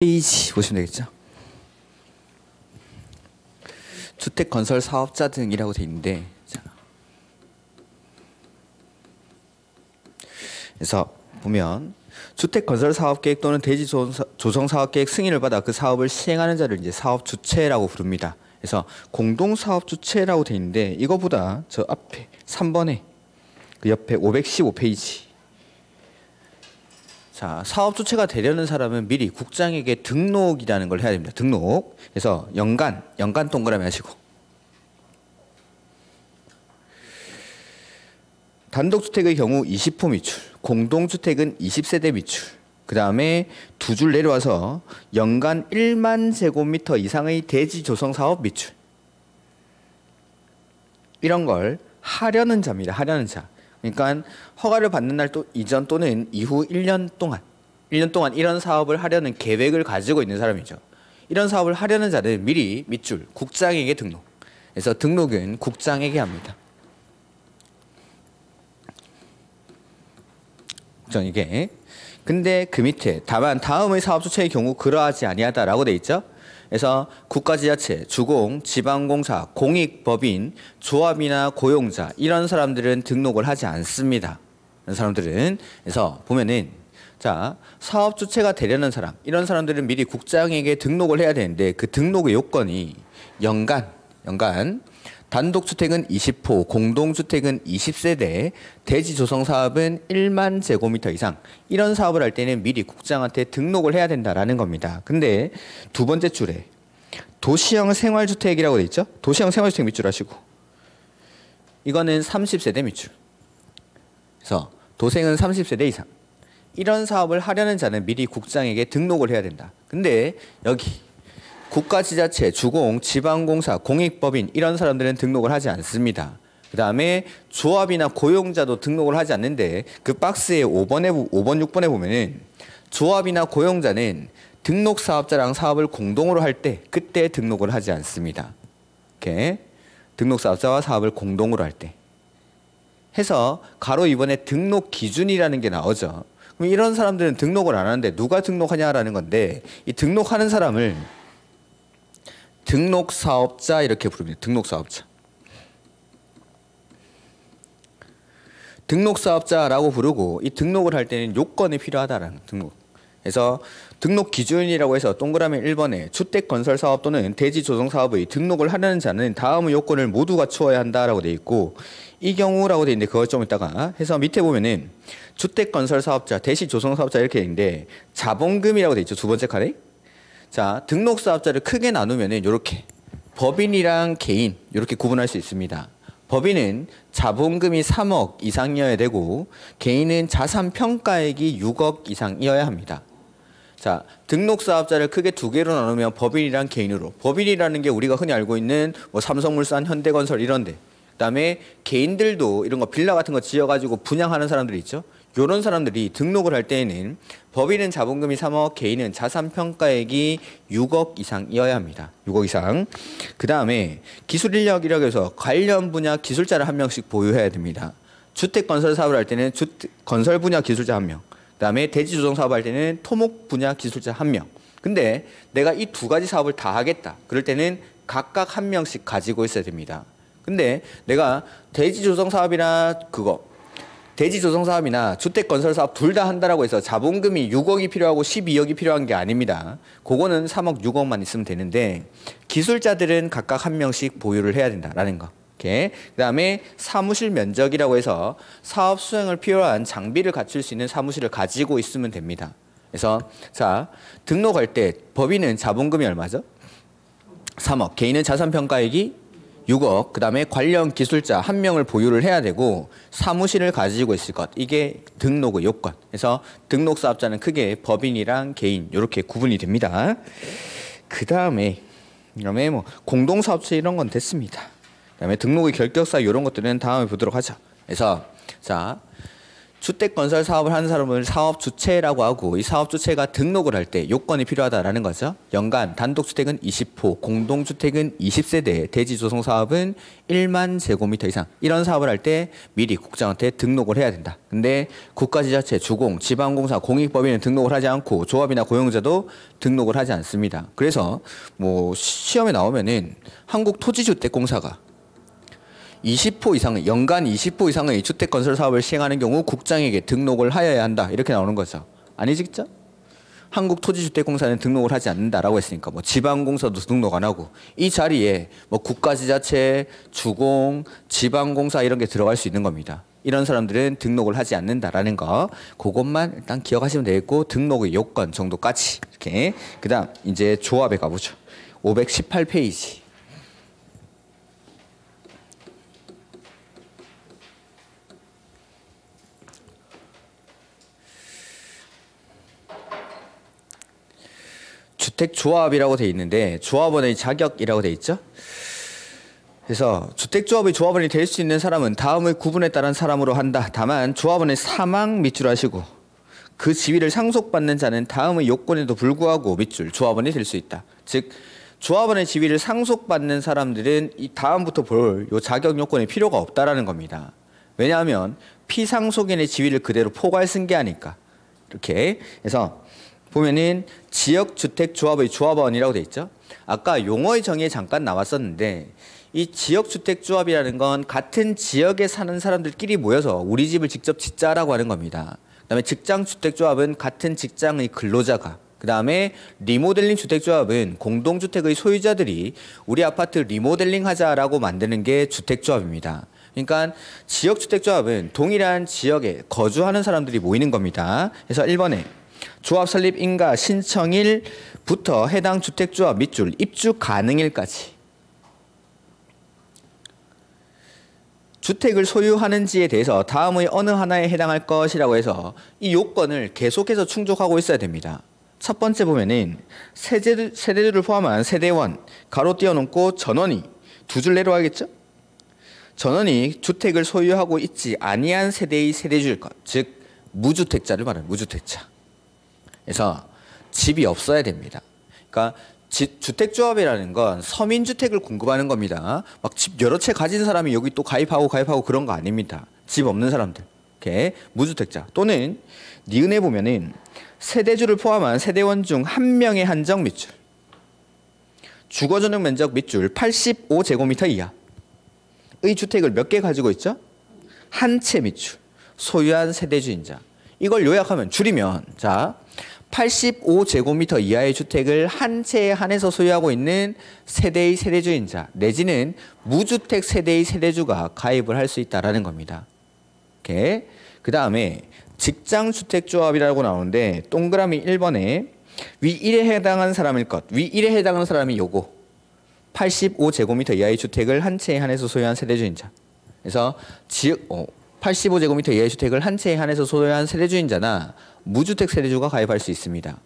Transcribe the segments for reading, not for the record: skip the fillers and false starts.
페이지 보시면 되겠죠. 주택 건설 사업자 등이라고 돼 있는데, 자, 그래서 보면 주택 건설 사업 계획 또는 대지 조성 사업 계획 승인을 받아 그 사업을 시행하는 자를 이제 사업 주체라고 부릅니다. 그래서 공동 사업 주체라고 돼 있는데, 이거보다 저 앞에 3번에 그 옆에 515페이지. 자, 사업 주체가 되려는 사람은 미리 국장에게 등록이라는 걸 해야 됩니다. 등록. 그래서 연간 동그라미 하시고. 단독주택의 경우 20호 미출, 공동주택은 20세대 미출. 그 다음에 두 줄 내려와서 연간 1만 제곱미터 이상의 대지 조성 사업 미출. 이런 걸 하려는 자입니다. 하려는 자. 그러니까 허가를 받는 날 또 이전 또는 이후 1년 동안 이런 사업을 하려는 계획을 가지고 있는 사람이죠. 이런 사업을 하려는 자는 미리 밑줄 국장에게 등록. 그래서 등록은 국장에게 합니다. 국장에게. 근데 그 밑에 다만 다음의 사업 주체의 경우 그러하지 아니하다라고 돼 있죠. 그래서 국가지자체, 주공, 지방공사, 공익법인, 조합이나 고용자 이런 사람들은 등록을 하지 않습니다. 이런 사람들은. 그래서 보면은 자, 사업 주체가 되려는 사람, 이런 사람들은 미리 국장에게 등록을 해야 되는데 그 등록의 요건이 연간 단독주택은 20호, 공동주택은 20세대, 대지 조성 사업은 1만 제곱미터 이상. 이런 사업을 할 때는 미리 국장한테 등록을 해야 된다라는 겁니다. 근데 두 번째 줄에 도시형 생활주택이라고 돼 있죠? 도시형 생활주택 밑줄 하시고. 이거는 30세대 밑줄. 그래서 도생은 30세대 이상. 이런 사업을 하려는 자는 미리 국장에게 등록을 해야 된다. 근데 여기 국가지자체, 주공, 지방공사, 공익법인 이런 사람들은 등록을 하지 않습니다. 그 다음에 조합이나 고용자도 등록을 하지 않는데 그 박스에 5번, 6번에 보면은 조합이나 고용자는 등록사업자랑 사업을 공동으로 할 때 그때 등록을 하지 않습니다. 이렇게 등록사업자와 사업을 공동으로 할 때 해서 가로 2번에 등록 기준이라는 게 나오죠. 그럼 이런 사람들은 등록을 안 하는데 누가 등록하냐라는 건데 이 등록하는 사람을 등록사업자 이렇게 부릅니다. 등록사업자. 등록사업자라고 부르고 이 등록을 할 때는 요건이 필요하다라는 등록. 그래서 등록 기준이라고 해서 동그라미 1번에 주택건설사업 또는 대지조성사업의 등록을 하려는 자는 다음의 요건을 모두 갖추어야 한다라고 돼 있고 이 경우라고 돼 있는데 그걸 좀 이따가 해서 밑에 보면은 주택건설사업자, 대지조성사업자 이렇게 있는데 자본금이라고 돼 있죠. 두 번째 칸에. 자, 등록사업자를 크게 나누면은 요렇게 법인이랑 개인 이렇게 구분할 수 있습니다. 법인은 자본금이 3억 이상이어야 되고 개인은 자산 평가액이 6억 이상이어야 합니다. 자, 등록사업자를 크게 두 개로 나누면 법인이랑 개인으로. 법인이라는 게 우리가 흔히 알고 있는 뭐 삼성물산, 현대건설 이런데. 그다음에 개인들도 이런 거 빌라 같은 거 지어가지고 분양하는 사람들이 있죠. 이런 사람들이 등록을 할 때에는 법인은 자본금이 3억, 개인은 자산 평가액이 6억 이상이어야 합니다. 6억 이상. 그 다음에 기술 인력이라고 해서 관련 분야 기술자를 한 명씩 보유해야 됩니다. 주택 건설 사업을 할 때는 건설 분야 기술자 한 명. 그 다음에 대지 조성 사업 할 때는 토목 분야 기술자 한 명. 근데 내가 이 두 가지 사업을 다 하겠다. 그럴 때는 각각 한 명씩 가지고 있어야 됩니다. 근데 내가 대지 조성 사업이나 대지 조성 사업이나 주택 건설 사업 둘 다 한다라고 해서 자본금이 6억이 필요하고 12억이 필요한 게 아닙니다. 그거는 3억, 6억만 있으면 되는데 기술자들은 각각 한 명씩 보유를 해야 된다라는 거. 이렇게. 그다음에 사무실 면적이라고 해서 사업 수행을 필요한 장비를 갖출 수 있는 사무실을 가지고 있으면 됩니다. 그래서 자, 등록할 때 법인은 자본금이 얼마죠? 3억. 개인은 자산 평가액이 6억, 그 다음에 관련 기술자 한 명을 보유를 해야 되고 사무실을 가지고 있을 것. 이게 등록의 요건. 그래서 등록사업자는 크게 법인이랑 개인 이렇게 구분이 됩니다. 그 다음에 뭐 공동사업체 이런 건 됐습니다. 그 다음에 등록의 결격사 이런 것들은 다음에 보도록 하죠. 그래서 자, 주택 건설 사업을 하는 사람을 사업 주체라고 하고 이 사업 주체가 등록을 할 때 요건이 필요하다라는 거죠. 연간 단독주택은 20호, 공동주택은 20세대, 대지 조성 사업은 1만 제곱미터 이상 이런 사업을 할 때 미리 국장한테 등록을 해야 된다. 근데 국가지자체, 주공, 지방공사, 공익법인은 등록을 하지 않고 조합이나 고용자도 등록을 하지 않습니다. 그래서 뭐 시험에 나오면은 한국토지주택공사가 20호 이상의 연간 20호 이상의 주택 건설 사업을 시행하는 경우 국장에게 등록을 하여야 한다 이렇게 나오는 거죠. 아니겠죠? 한국토지주택공사는 등록을 하지 않는다라고 했으니까 뭐 지방공사도 등록 안 하고 이 자리에 뭐 국가지자체, 주공, 지방공사 이런 게 들어갈 수 있는 겁니다. 이런 사람들은 등록을 하지 않는다라는 거 그것만 일단 기억하시면 되겠고 등록의 요건 정도까지 이렇게 그다음 이제 조합에 가보죠. 518페이지. 주택조합이라고 돼 있는데 조합원의 자격이라고 돼 있죠. 그래서 주택조합의 조합원이 될 수 있는 사람은 다음의 구분에 따른 사람으로 한다. 다만 조합원의 사망 밑줄하시고 그 지위를 상속받는 자는 다음의 요건에도 불구하고 밑줄 조합원이 될 수 있다. 즉 조합원의 지위를 상속받는 사람들은 이 다음부터 볼 요 자격 요건이 필요가 없다라는 겁니다. 왜냐하면 피상속인의 지위를 그대로 포괄 승계하니까. 이렇게 해서 보면은 지역주택조합의 조합원이라고 돼 있죠. 아까 용어의 정의에 잠깐 나왔었는데 이 지역주택조합이라는 건 같은 지역에 사는 사람들끼리 모여서 우리 집을 직접 짓자라고 하는 겁니다. 그다음에 직장주택조합은 같은 직장의 근로자가, 그다음에 리모델링 주택조합은 공동주택의 소유자들이 우리 아파트 리모델링 하자라고 만드는 게 주택조합입니다. 그러니까 지역주택조합은 동일한 지역에 거주하는 사람들이 모이는 겁니다. 그래서 1번에 조합 설립 인가 신청일부터 해당 주택조합 밑줄 입주 가능일까지 주택을 소유하는지에 대해서 다음의 어느 하나에 해당할 것이라고 해서 이 요건을 계속해서 충족하고 있어야 됩니다. 첫 번째 보면은 세대주를 포함한 세대원 가로 띄워놓고 전원이 두 줄 내려와야겠죠? 전원이 주택을 소유하고 있지 아니한 세대의 세대주일 것, 즉 무주택자를 말하는 무주택자. 그래서 집이 없어야 됩니다. 그러니까 주택조합이라는 건 서민주택을 공급하는 겁니다. 막 집 여러 채 가진 사람이 여기 또 가입하고 그런 거 아닙니다. 집 없는 사람들. 이렇게 무주택자 또는 니은에 보면은 세대주를 포함한 세대원 중 한 명의 한정 밑줄. 주거전용 면적 밑줄 85제곱미터 이하의 주택을 몇 개 가지고 있죠? 한 채 밑줄. 소유한 세대주인자. 이걸 요약하면 줄이면 자 85제곱미터 이하의 주택을 한 채에 한해서 소유하고 있는 세대의 세대주인자 내지는 무주택 세대의 세대주가 가입을 할 수 있다라는 겁니다. 이렇게 그 다음에 직장주택조합이라고 나오는데 동그라미 1번에 위 1에 해당하는 사람일 것. 위 1에 해당하는 사람이 요거 85제곱미터 이하의 주택을 한 채에 한해서 소유한 세대주인자. 그래서 85제곱미터 이하의 주택을 한 채에 한해서 소유한 세대주인자나 무주택 세대주가 가입할 수 있습니다.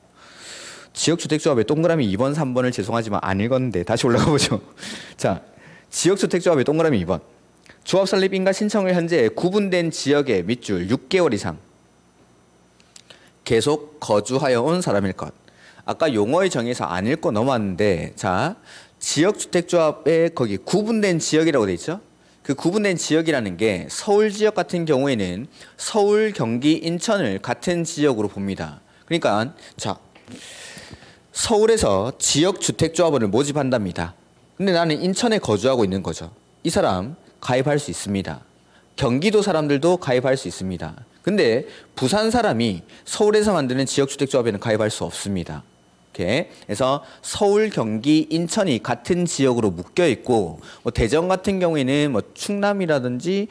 지역주택조합의 동그라미 2번, 3번을 죄송하지만 안 읽었는데 다시 올라가 보죠. 자, 지역주택조합의 동그라미 2번. 조합 설립 인가 신청을 현재 구분된 지역의 밑줄 6개월 이상 계속 거주하여 온 사람일 것. 아까 용어의 정의에서 안 읽고 넘어왔는데 자, 지역주택조합에 거기 구분된 지역이라고 돼 있죠. 그 구분된 지역이라는 게 서울 지역 같은 경우에는 서울, 경기, 인천을 같은 지역으로 봅니다. 그러니까 자 서울에서 지역주택조합원을 모집한답니다. 근데 나는 인천에 거주하고 있는 거죠. 이 사람 가입할 수 있습니다. 경기도 사람들도 가입할 수 있습니다. 근데 부산 사람이 서울에서 만드는 지역주택조합에는 가입할 수 없습니다. 이렇게 해서 서울, 경기, 인천이 같은 지역으로 묶여 있고 뭐 대전 같은 경우에는 뭐 충남이라든지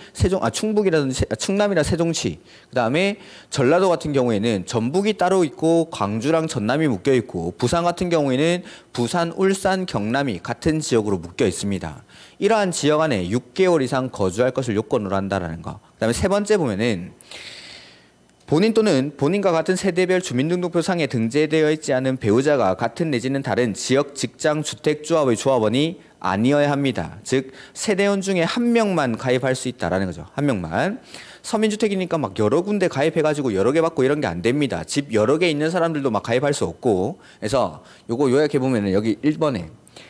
충북이라든지 충남이나 세종시 그다음에 전라도 같은 경우에는 전북이 따로 있고 광주랑 전남이 묶여 있고 부산 같은 경우에는 부산, 울산, 경남이 같은 지역으로 묶여 있습니다. 이러한 지역 안에 6개월 이상 거주할 것을 요건으로 한다라는 거. 그다음에 세 번째 보면은 본인 또는 본인과 같은 세대별 주민등록표상에 등재되어 있지 않은 배우자가 같은 내지는 다른 지역 직장 주택 조합의 조합원이 아니어야 합니다. 즉 세대원 중에 한 명만 가입할 수 있다라는 거죠. 한 명만. 서민주택이니까 막 여러 군데 가입해가지고 여러 개 받고 이런 게 안 됩니다. 집 여러 개 있는 사람들도 막 가입할 수 없고. 그래서 요거 요약해 보면은 여기 1번에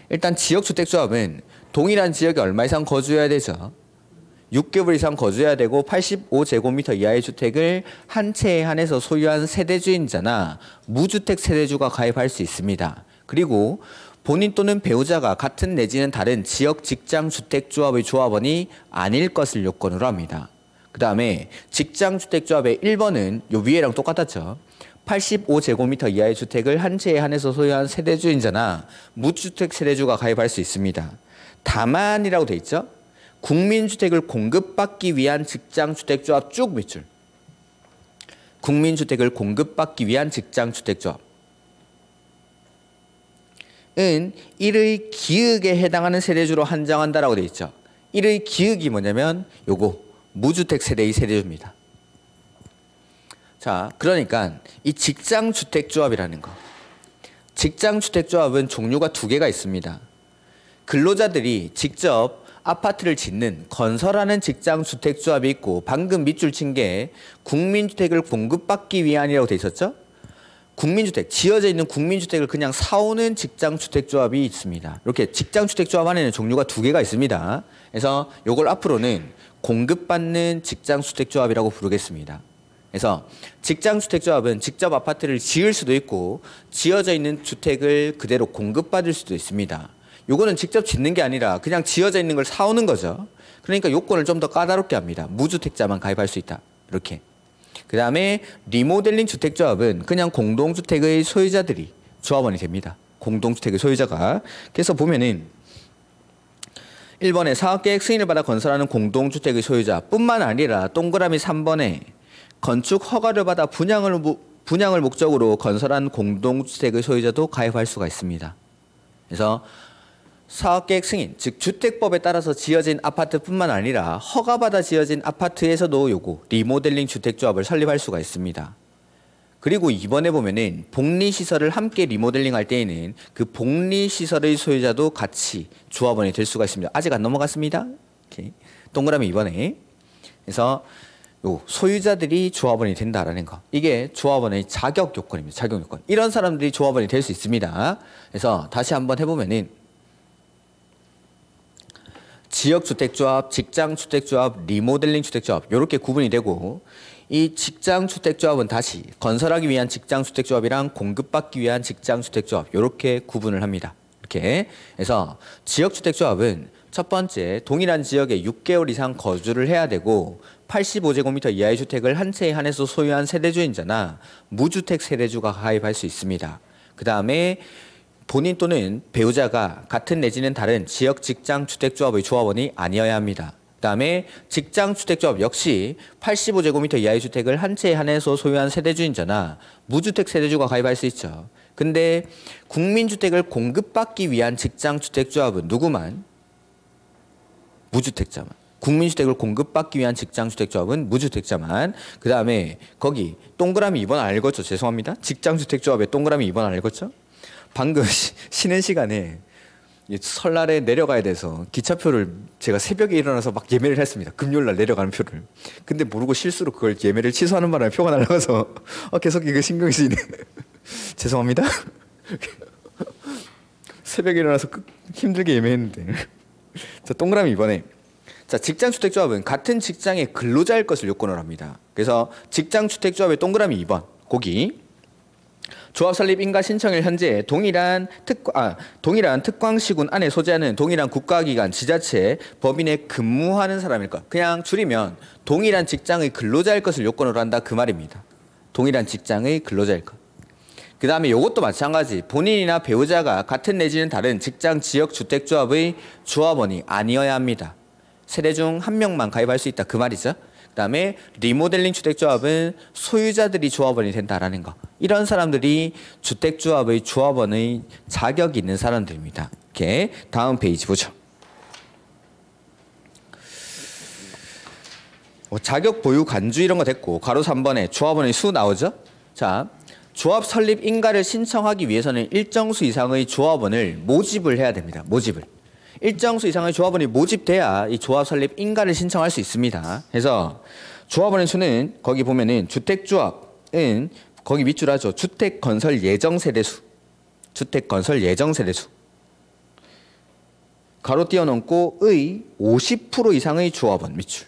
일단 지역주택조합은 동일한 지역에 얼마 이상 거주해야 되죠. 6개월 이상 거주해야 되고 85제곱미터 이하의 주택을 한 채에 한해서 소유한 세대주인자나 무주택 세대주가 가입할 수 있습니다. 그리고 본인 또는 배우자가 같은 내지는 다른 지역 직장 주택조합의 조합원이 아닐 것을 요건으로 합니다. 그 다음에 직장주택조합의 1번은 요 위에랑 똑같았죠. 85제곱미터 이하의 주택을 한 채에 한해서 소유한 세대주인자나 무주택 세대주가 가입할 수 있습니다. 다만이라고 돼 있죠. 국민주택을 공급받기 위한 직장주택조합 쭉 밑줄. 국민주택을 공급받기 위한 직장주택조합. 은 일의 기역에 해당하는 세대주로 한정한다라고 돼 있죠. 일의 기역이 뭐냐면 요거 무주택 세대의 세대주입니다. 자, 그러니까 이 직장주택조합이라는 거. 직장주택조합은 종류가 두 개가 있습니다. 근로자들이 직접 아파트를 짓는 건설하는 직장주택조합이 있고 방금 밑줄 친 게 국민주택을 공급받기 위한이라고 돼 있었죠? 국민주택, 지어져 있는 국민주택을 그냥 사오는 직장주택조합이 있습니다. 이렇게 직장주택조합 안에는 종류가 두 개가 있습니다. 그래서 이걸 앞으로는 공급받는 직장주택조합이라고 부르겠습니다. 그래서 직장주택조합은 직접 아파트를 지을 수도 있고 지어져 있는 주택을 그대로 공급받을 수도 있습니다. 요거는 직접 짓는 게 아니라 그냥 지어져 있는 걸 사오는 거죠. 그러니까 요건을 좀 더 까다롭게 합니다. 무주택자만 가입할 수 있다. 이렇게. 그 다음에 리모델링 주택조합은 그냥 공동주택의 소유자들이 조합원이 됩니다. 공동주택의 소유자가. 그래서 보면은 1번에 사업계획 승인을 받아 건설하는 공동주택의 소유자 뿐만 아니라 동그라미 3번에 건축 허가를 받아 분양을 목적으로 건설한 공동주택의 소유자도 가입할 수가 있습니다. 그래서 사업계획 승인, 즉 주택법에 따라서 지어진 아파트뿐만 아니라 허가받아 지어진 아파트에서도 요거 리모델링 주택조합을 설립할 수가 있습니다. 그리고 이번에 보면은 복리시설을 함께 리모델링 할 때에는 그 복리시설의 소유자도 같이 조합원이 될 수가 있습니다. 아직 안 넘어갔습니다. 오케이. 동그라미 2번에. 그래서 요 소유자들이 조합원이 된다라는 거. 이게 조합원의 자격 요건입니다. 자격 요건. 이런 사람들이 조합원이 될 수 있습니다. 그래서 다시 한번 해보면은 지역주택조합, 직장주택조합, 리모델링 주택조합 이렇게 구분이 되고 이 직장주택조합은 다시 건설하기 위한 직장주택조합이랑 공급받기 위한 직장주택조합 이렇게 구분을 합니다. 이렇게 해서 지역주택조합은 첫 번째 동일한 지역에 6개월 이상 거주를 해야 되고 85제곱미터 이하의 주택을 한 채에 한해서 소유한 세대주인자나 무주택 세대주가 가입할 수 있습니다. 그 다음에 본인 또는 배우자가 같은 내지는 다른 지역 직장 주택조합의 조합원이 아니어야 합니다. 그 다음에 직장주택조합 역시 85제곱미터 이하의 주택을 한 채에 한해서 소유한 세대주인자나 무주택 세대주가 가입할 수 있죠. 근데 국민주택을 공급받기 위한 직장주택조합은 누구만? 무주택자만. 국민주택을 공급받기 위한 직장주택조합은 무주택자만. 그 다음에 거기 동그라미 2번 안 읽었죠? 죄송합니다. 직장주택조합에 동그라미 2번 안 읽었죠? 방금 쉬는 시간에 설날에 내려가야 돼서 기차표를 제가 새벽에 일어나서 막 예매를 했습니다. 금요일날 내려가는 표를. 근데 모르고 실수로 그걸 예매를 취소하는 바람에 표가 날아가서 계속 이거 신경이 쓰이네. 죄송합니다. 새벽에 일어나서 힘들게 예매했는데. 자, 동그라미 2번에 자, 직장주택조합은 같은 직장의 근로자일 것을 요건을 합니다. 그래서 직장주택조합의 동그라미 2번 거기 조합 설립 인가 신청일 현재 동일한 특광시군 안에 소재하는 동일한 국가기관, 지자체, 법인에 근무하는 사람일 것. 그냥 줄이면 동일한 직장의 근로자일 것을 요건으로 한다 그 말입니다. 동일한 직장의 근로자일 것. 그 다음에 이것도 마찬가지. 본인이나 배우자가 같은 내지는 다른 직장 지역 주택조합의 조합원이 아니어야 합니다. 세대 중 한 명만 가입할 수 있다 그 말이죠. 그 다음에 리모델링 주택조합은 소유자들이 조합원이 된다라는 거. 이런 사람들이 주택조합의 조합원의 자격이 있는 사람들입니다. 이렇게 다음 페이지 보죠. 자격 보유 간주 이런 거 됐고 가로 3번에 조합원의 수 나오죠? 자, 조합 설립 인가를 신청하기 위해서는 일정 수 이상의 조합원을 모집을 해야 됩니다. 모집을. 일정 수 이상의 조합원이 모집돼야 이 조합 설립 인가를 신청할 수 있습니다. 그래서 조합원의 수는 거기 보면은 주택조합은 거기 밑줄 하죠. 주택건설 예정세대수. 주택건설 예정세대수. 가로 띄워놓고 의 50% 이상의 조합원 밑줄.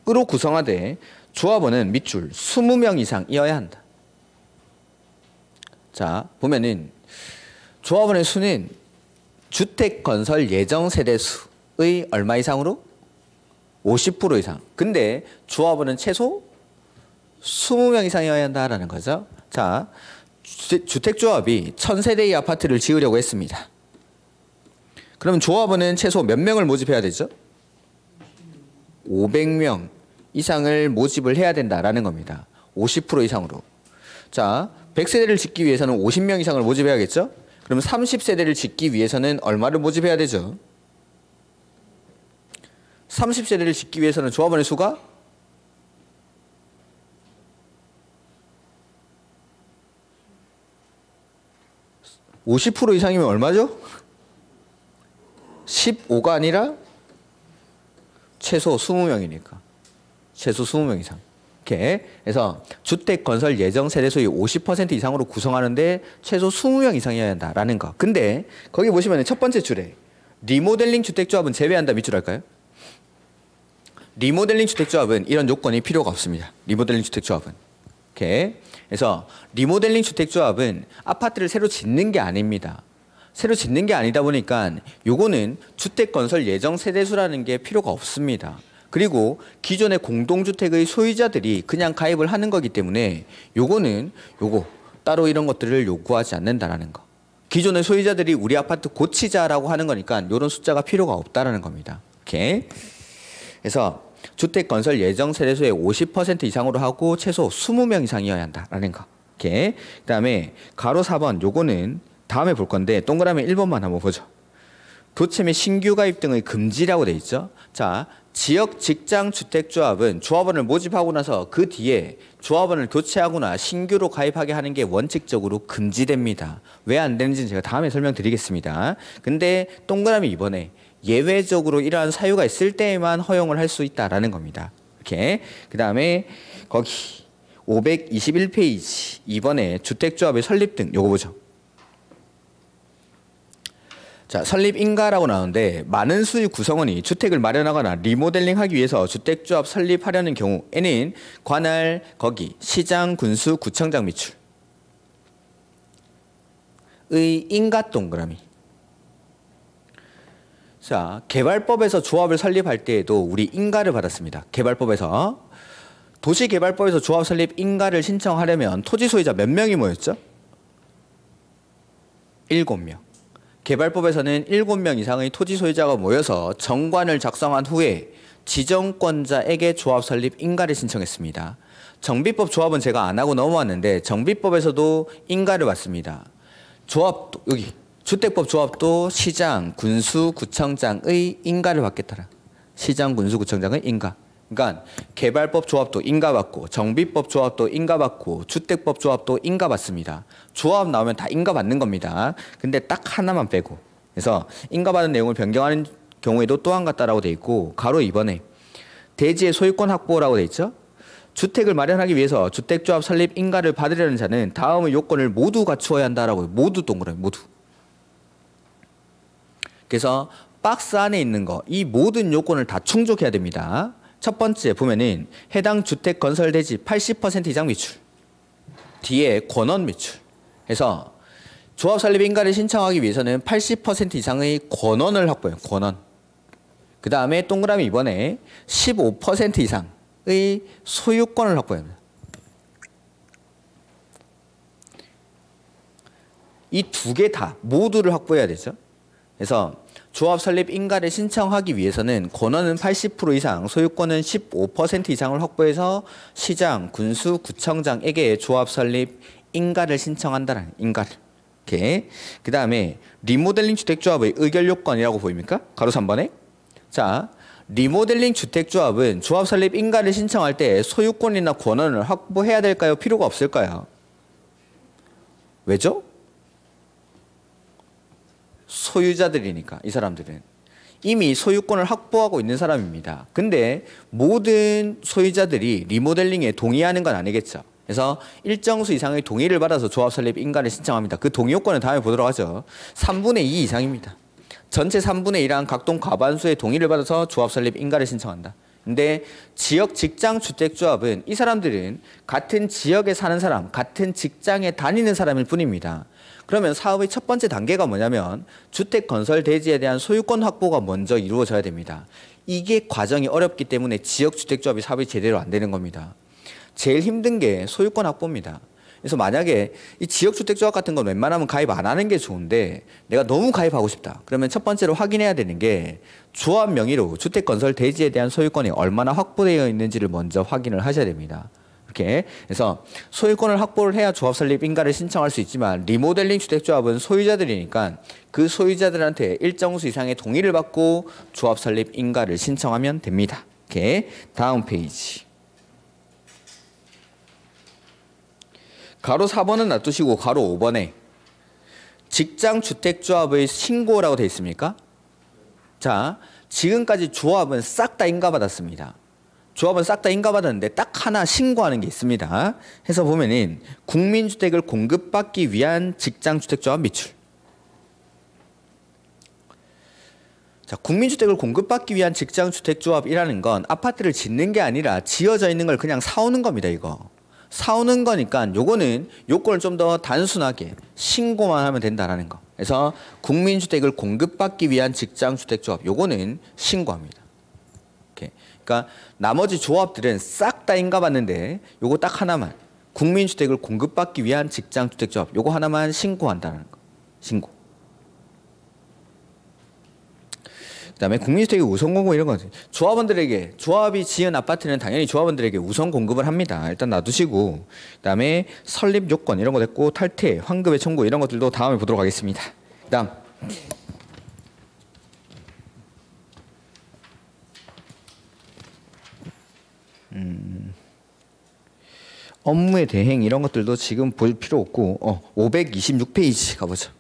으로 구성하되 조합원은 밑줄 20명 이상이어야 한다. 자, 보면은 조합원의 수는 주택건설 예정세대수의 얼마 이상으로? 50% 이상. 근데 조합원은 최소 20명 이상이어야 한다라는 거죠. 자, 주택조합이 1000세대의 아파트를 지으려고 했습니다. 그럼 조합원은 최소 몇 명을 모집해야 되죠? 500명 이상을 모집을 해야 된다라는 겁니다. 50% 이상으로. 자, 100세대를 짓기 위해서는 50명 이상을 모집해야겠죠? 그럼 30세대를 짓기 위해서는 얼마를 모집해야 되죠? 30세대를 짓기 위해서는 조합원의 수가 50% 이상이면 얼마죠? 15가 아니라 최소 20명이니까. 최소 20명 이상. 이렇게 해서 주택 건설 예정 세대수의 50% 이상으로 구성하는데 최소 20명 이상이어야 한다라는 거. 근데 거기 보시면 첫 번째 줄에 리모델링 주택조합은 제외한다 밑줄 할까요? 리모델링 주택조합은 이런 요건이 필요가 없습니다. 리모델링 주택조합은. 이렇게 해서 리모델링 주택조합은 아파트를 새로 짓는 게 아닙니다. 새로 짓는 게 아니다 보니까 요거는 주택건설 예정 세대수라는 게 필요가 없습니다. 그리고 기존의 공동주택의 소유자들이 그냥 가입을 하는 거기 때문에 요거는 요거 따로 이런 것들을 요구하지 않는다라는 거. 기존의 소유자들이 우리 아파트 고치자라고 하는 거니까 요런 숫자가 필요가 없다라는 겁니다. 이렇게. 그래서 주택건설 예정 세대수의 50% 이상으로 하고 최소 20명 이상이어야 한다라는 거. 이렇게. 그다음에 가로 4번 요거는 다음에 볼 건데 동그라미 1번만 한번 보죠. 교체 및 신규 가입 등의 금지라고 돼 있죠. 자, 지역 직장 주택조합은 조합원을 모집하고 나서 그 뒤에 조합원을 교체하거나 신규로 가입하게 하는 게 원칙적으로 금지됩니다. 왜 안 되는지는 제가 다음에 설명드리겠습니다. 근데 동그라미 2번에 예외적으로 이러한 사유가 있을 때에만 허용을 할 수 있다라는 겁니다. 이렇게. 그다음에 거기 521페이지 2번에 주택조합의 설립 등 요거 보죠. 자, 설립 인가라고 나오는데 많은 수의 구성원이 주택을 마련하거나 리모델링하기 위해서 주택조합 설립하려는 경우에는 관할 거기 시장, 군수, 구청장 밑줄 의 인가 동그라미. 자, 개발법에서 조합을 설립할 때에도 우리 인가를 받았습니다. 개발법에서 도시개발법에서 조합 설립 인가를 신청하려면 토지 소유자 몇 명이 모였죠? 7명. 개발법에서는 7명 이상의 토지 소유자가 모여서 정관을 작성한 후에 지정권자에게 조합 설립 인가를 신청했습니다. 정비법 조합은 제가 안 하고 넘어왔는데 정비법에서도 인가를 받습니다. 조합도 여기 주택법 조합도 시장, 군수, 구청장의 인가를 받겠더라. 시장, 군수, 구청장의 인가. 그러니까 개발법 조합도 인가받고 정비법 조합도 인가받고 주택법 조합도 인가받습니다. 조합 나오면 다 인가받는 겁니다. 근데 딱 하나만 빼고. 그래서 인가받은 내용을 변경하는 경우에도 또한 같다라고 돼 있고 가로 2번에 대지의 소유권 확보라고 돼 있죠. 주택을 마련하기 위해서 주택조합 설립 인가를 받으려는 자는 다음의 요건을 모두 갖추어야 한다라고 모두 동그라미 모두. 그래서 박스 안에 있는 거 이 모든 요건을 다 충족해야 됩니다. 첫 번째 보면은 해당 주택 건설 대지 80% 이상 미출. 뒤에 권원 미출. 해서 조합 설립 인가를 신청하기 위해서는 80% 이상의 권원을 확보해요. 권원. 그 다음에 동그라미 2번에 15% 이상의 소유권을 확보합니다. 이 두 개 다 모두를 확보해야 되죠. 그래서 조합 설립 인가를 신청하기 위해서는 권원은 80% 이상, 소유권은 15% 이상을 확보해서 시장, 군수, 구청장에게 조합 설립 인가를 신청한다는 인가를. 이렇게. 그 다음에 리모델링 주택조합의 의결 요건이라고 보입니까? 가로 3번에. 자, 리모델링 주택조합은 조합 설립 인가를 신청할 때 소유권이나 권한을 확보해야 될까요? 필요가 없을까요? 왜죠? 소유자들이니까 이 사람들은 이미 소유권을 확보하고 있는 사람입니다. 근데 모든 소유자들이 리모델링에 동의하는 건 아니겠죠. 그래서 일정 수 이상의 동의를 받아서 조합 설립 인가를 신청합니다. 그 동의 요건은 다음에 보도록 하죠. 3분의 2 이상입니다. 전체 3분의 1한 각동 과반수의 동의를 받아서 조합 설립 인가를 신청한다. 근데 지역 직장 주택조합은 이 사람들은 같은 지역에 사는 사람, 같은 직장에 다니는 사람일 뿐입니다. 그러면 사업의 첫 번째 단계가 뭐냐면 주택 건설 대지에 대한 소유권 확보가 먼저 이루어져야 됩니다. 이게 과정이 어렵기 때문에 지역 주택조합이 사업이 제대로 안 되는 겁니다. 제일 힘든 게 소유권 확보입니다. 그래서 만약에 이 지역주택조합 같은 건 웬만하면 가입 안 하는 게 좋은데 내가 너무 가입하고 싶다. 그러면 첫 번째로 확인해야 되는 게 조합 명의로 주택건설 대지에 대한 소유권이 얼마나 확보되어 있는지를 먼저 확인을 하셔야 됩니다. 이렇게 그래서 소유권을 확보를 해야 조합 설립 인가를 신청할 수 있지만 리모델링 주택조합은 소유자들이니까 그 소유자들한테 일정 수 이상의 동의를 받고 조합 설립 인가를 신청하면 됩니다. 이렇게 다음 페이지. 가로 4번은 놔두시고 가로 5번에 직장주택조합의 신고라고 되어 있습니까? 자, 지금까지 조합은 싹 다 인가받았습니다. 조합은 싹 다 인가받았는데 딱 하나 신고하는 게 있습니다. 해서 보면은 국민주택을 공급받기 위한 직장주택조합 미출. 자, 국민주택을 공급받기 위한 직장주택조합이라는 건 아파트를 짓는 게 아니라 지어져 있는 걸 그냥 사오는 겁니다, 이거. 사오는 거니까 요거는 요건을 좀 더 단순하게 신고만 하면 된다라는 거. 그래서 국민주택을 공급받기 위한 직장주택조합 요거는 신고합니다. 이렇게. 그러니까 나머지 조합들은 싹 다 인가받는데 요거 딱 하나만 국민주택을 공급받기 위한 직장주택조합 요거 하나만 신고한다는 거. 신고. 그다음에 국민주택의 우선 공급 이런 거 조합원들에게 조합이 지은 아파트는 당연히 조합원들에게 우선 공급을 합니다. 일단 놔두시고 그다음에 설립 요건 이런 거 됐고 탈퇴, 환급의 청구 이런 것들도 다음에 보도록 하겠습니다. 그다음 업무의 대행 이런 것들도 지금 볼 필요 없고 526페이지 가보죠.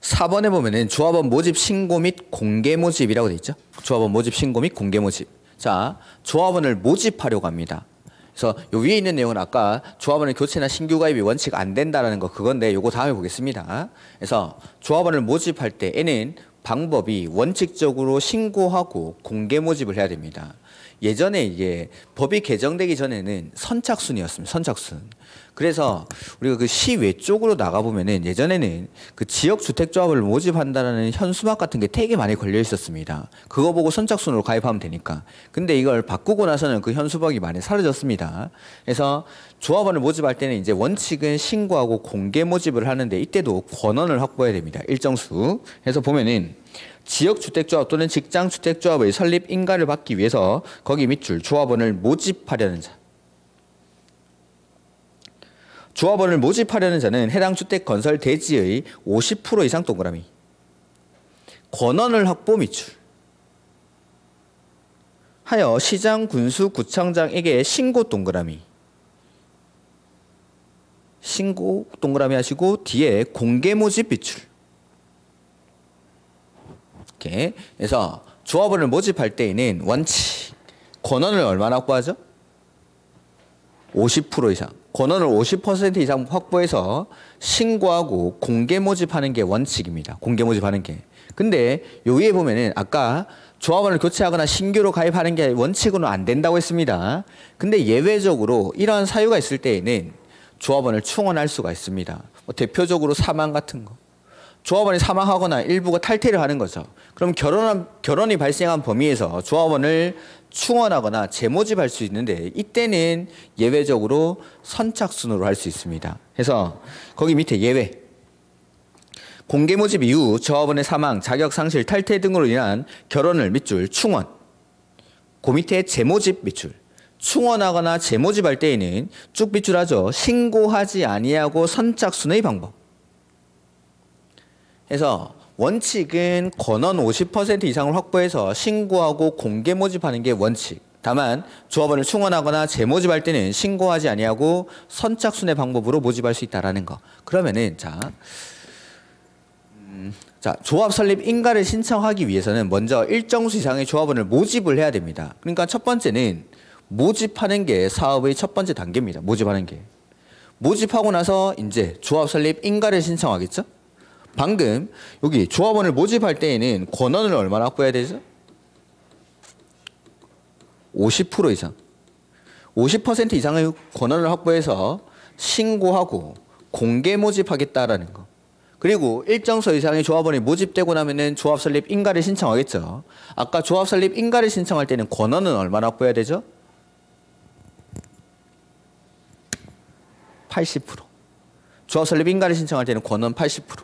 (4번에) 보면은 조합원 모집 신고 및 공개 모집이라고 돼 있죠. 조합원 모집 신고 및 공개 모집. 자, 조합원을 모집하려고 합니다. 그래서 요 위에 있는 내용은 아까 조합원의 교체나 신규 가입이 원칙 안 된다라는 거 그건데 요거 다음에 보겠습니다. 그래서 조합원을 모집할 때에는 방법이 원칙적으로 신고하고 공개 모집을 해야 됩니다. 예전에 이게 법이 개정되기 전에는 선착순이었습니다. 선착순. 그래서 우리가 그 시외 쪽으로 나가보면은 예전에는 그 지역주택조합을 모집한다는 현수막 같은 게 되게 많이 걸려 있었습니다. 그거 보고 선착순으로 가입하면 되니까. 근데 이걸 바꾸고 나서는 그 현수막이 많이 사라졌습니다. 그래서 조합원을 모집할 때는 이제 원칙은 신고하고 공개 모집을 하는데 이때도 권한을 확보해야 됩니다. 일정수. 그래서 보면은 지역주택조합 또는 직장주택조합의 설립 인가를 받기 위해서 거기 밑줄 조합원을 모집하려는 자. 조합원을 모집하려는 자는 해당 주택 건설 대지의 50% 이상 동그라미. 권한을 확보 밑줄. 하여 시장, 군수, 구청장에게 신고 동그라미. 신고 동그라미 하시고 뒤에 공개 모집 밑줄. 이렇게 해서 조합원을 모집할 때에는 원칙 권한을 얼마나 확보하죠? 50% 이상. 권한을 50% 이상 확보해서 신고하고 공개 모집하는 게 원칙입니다. 공개 모집하는 게. 근데 요 위에 보면은 아까 조합원을 교체하거나 신규로 가입하는 게 원칙으로는 안 된다고 했습니다. 근데 예외적으로 이러한 사유가 있을 때에는 조합원을 충원할 수가 있습니다. 뭐 대표적으로 사망 같은 거. 조합원이 사망하거나 일부가 탈퇴를 하는 거죠. 그럼 결혼이 발생한 범위에서 조합원을 충원하거나 재모집할 수 있는데 이때는 예외적으로 선착순으로 할 수 있습니다. 그래서 거기 밑에 예외. 공개 모집 이후 조합원의 사망, 자격 상실, 탈퇴 등으로 인한 결혼을 밑줄 충원. 그 밑에 재모집 밑줄. 충원하거나 재모집할 때에는 쭉 빗줄하죠. 신고하지 아니하고 선착순의 방법. 해서 원칙은 권원 50% 이상을 확보해서 신고하고 공개 모집하는 게 원칙. 다만 조합원을 충원하거나 재모집할 때는 신고하지 아니하고 선착순의 방법으로 모집할 수 있다라는 거. 그러면은 자, 조합 설립 인가를 신청하기 위해서는 먼저 일정 수 이상의 조합원을 모집을 해야 됩니다. 그러니까 첫 번째는 모집하는 게 사업의 첫 번째 단계입니다. 모집하는 게. 모집하고 나서 이제 조합 설립 인가를 신청하겠죠? 방금 여기 조합원을 모집할 때에는 권원을 얼마나 확보해야 되죠? 50% 이상. 50% 이상의 권원을 확보해서 신고하고 공개 모집하겠다라는 거. 그리고 일정 수 이상의 조합원이 모집되고 나면은 조합 설립 인가를 신청하겠죠. 아까 조합 설립 인가를 신청할 때는 권원은 얼마나 확보해야 되죠? 80%. 조합 설립 인가를 신청할 때는 권원 80%.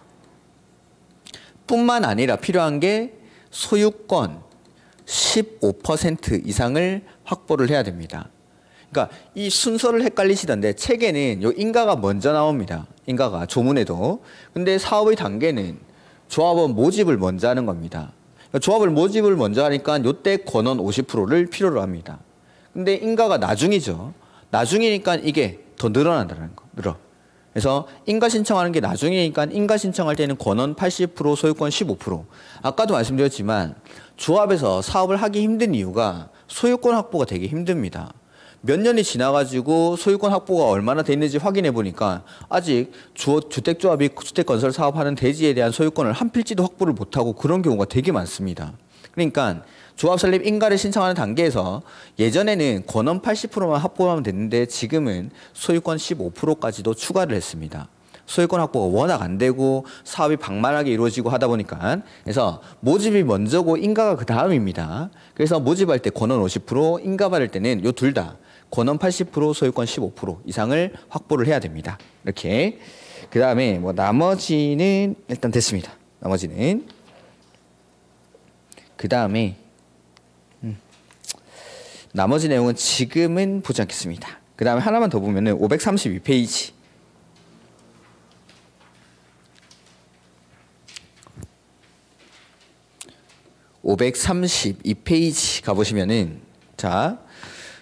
뿐만 아니라 필요한 게 소유권 15% 이상을 확보를 해야 됩니다. 그러니까 이 순서를 헷갈리시던데 책에는 요 인가가 먼저 나옵니다. 인가가 조문에도. 근데 사업의 단계는 조합원 모집을 먼저 하는 겁니다. 그러니까 조합을 모집을 먼저 하니까 요때 권원 50%를 필요로 합니다. 근데 인가가 나중이죠. 나중이니까 이게 더 늘어난다는 거. 늘어. 그래서 인가 신청하는 게 나중이니까 인가 신청할 때는 권원 80%, 소유권 15%. 아까도 말씀드렸지만 조합에서 사업을 하기 힘든 이유가 소유권 확보가 되게 힘듭니다. 몇 년이 지나가지고 소유권 확보가 얼마나 돼 있는지 확인해 보니까 아직 주택조합이 주택건설 사업하는 대지에 대한 소유권을 한 필지도 확보를 못하고 그런 경우가 되게 많습니다. 그러니까 조합 설립 인가를 신청하는 단계에서 예전에는 권원 80%만 확보하면 됐는데 지금은 소유권 15%까지도 추가를 했습니다. 소유권 확보가 워낙 안 되고 사업이 방만하게 이루어지고 하다 보니까 그래서 모집이 먼저고 인가가 그 다음입니다. 그래서 모집할 때 권원 50%, 인가 받을 때는 요 둘 다 권원 80%, 소유권 15% 이상을 확보를 해야 됩니다. 이렇게. 그 다음에 뭐 나머지는 일단 됐습니다. 나머지는. 그 다음에 나머지 내용은 지금은 보지 않겠습니다. 그 다음에 하나만 더 보면은 532페이지. 532페이지 가보시면은 자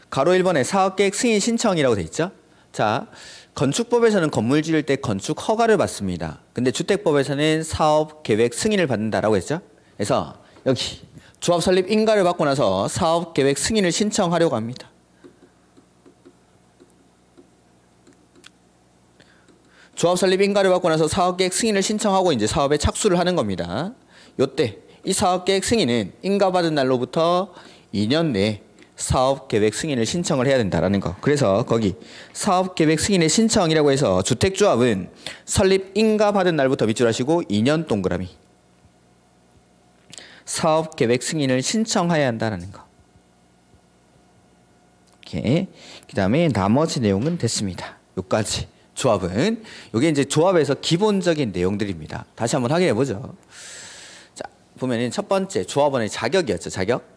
가로 1번에 사업계획 승인 신청이라고 돼 있죠. 자 건축법에서는 건물 지을 때 건축 허가를 받습니다. 근데 주택법에서는 사업계획 승인을 받는다라고 했죠. 그래서 여기 조합 설립 인가를 받고 나서 사업계획 승인을 신청하려고 합니다. 조합 설립 인가를 받고 나서 사업계획 승인을 신청하고 이제 사업에 착수를 하는 겁니다. 요때 이 사업계획 승인은 인가받은 날로부터 2년 내에 사업계획 승인을 신청을 해야 된다라는 거. 그래서 거기 사업계획 승인의 신청이라고 해서 주택조합은 설립 인가받은 날부터 밑줄하시고 2년 동그라미. 사업계획 승인을 신청해야 한다는 거. 이렇게. 그 다음에 나머지 내용은 됐습니다. 여기까지. 조합은. 이게 이제 조합에서 기본적인 내용들입니다. 다시 한번 확인해 보죠. 자, 보면은 첫 번째 조합원의 자격이었죠. 자격.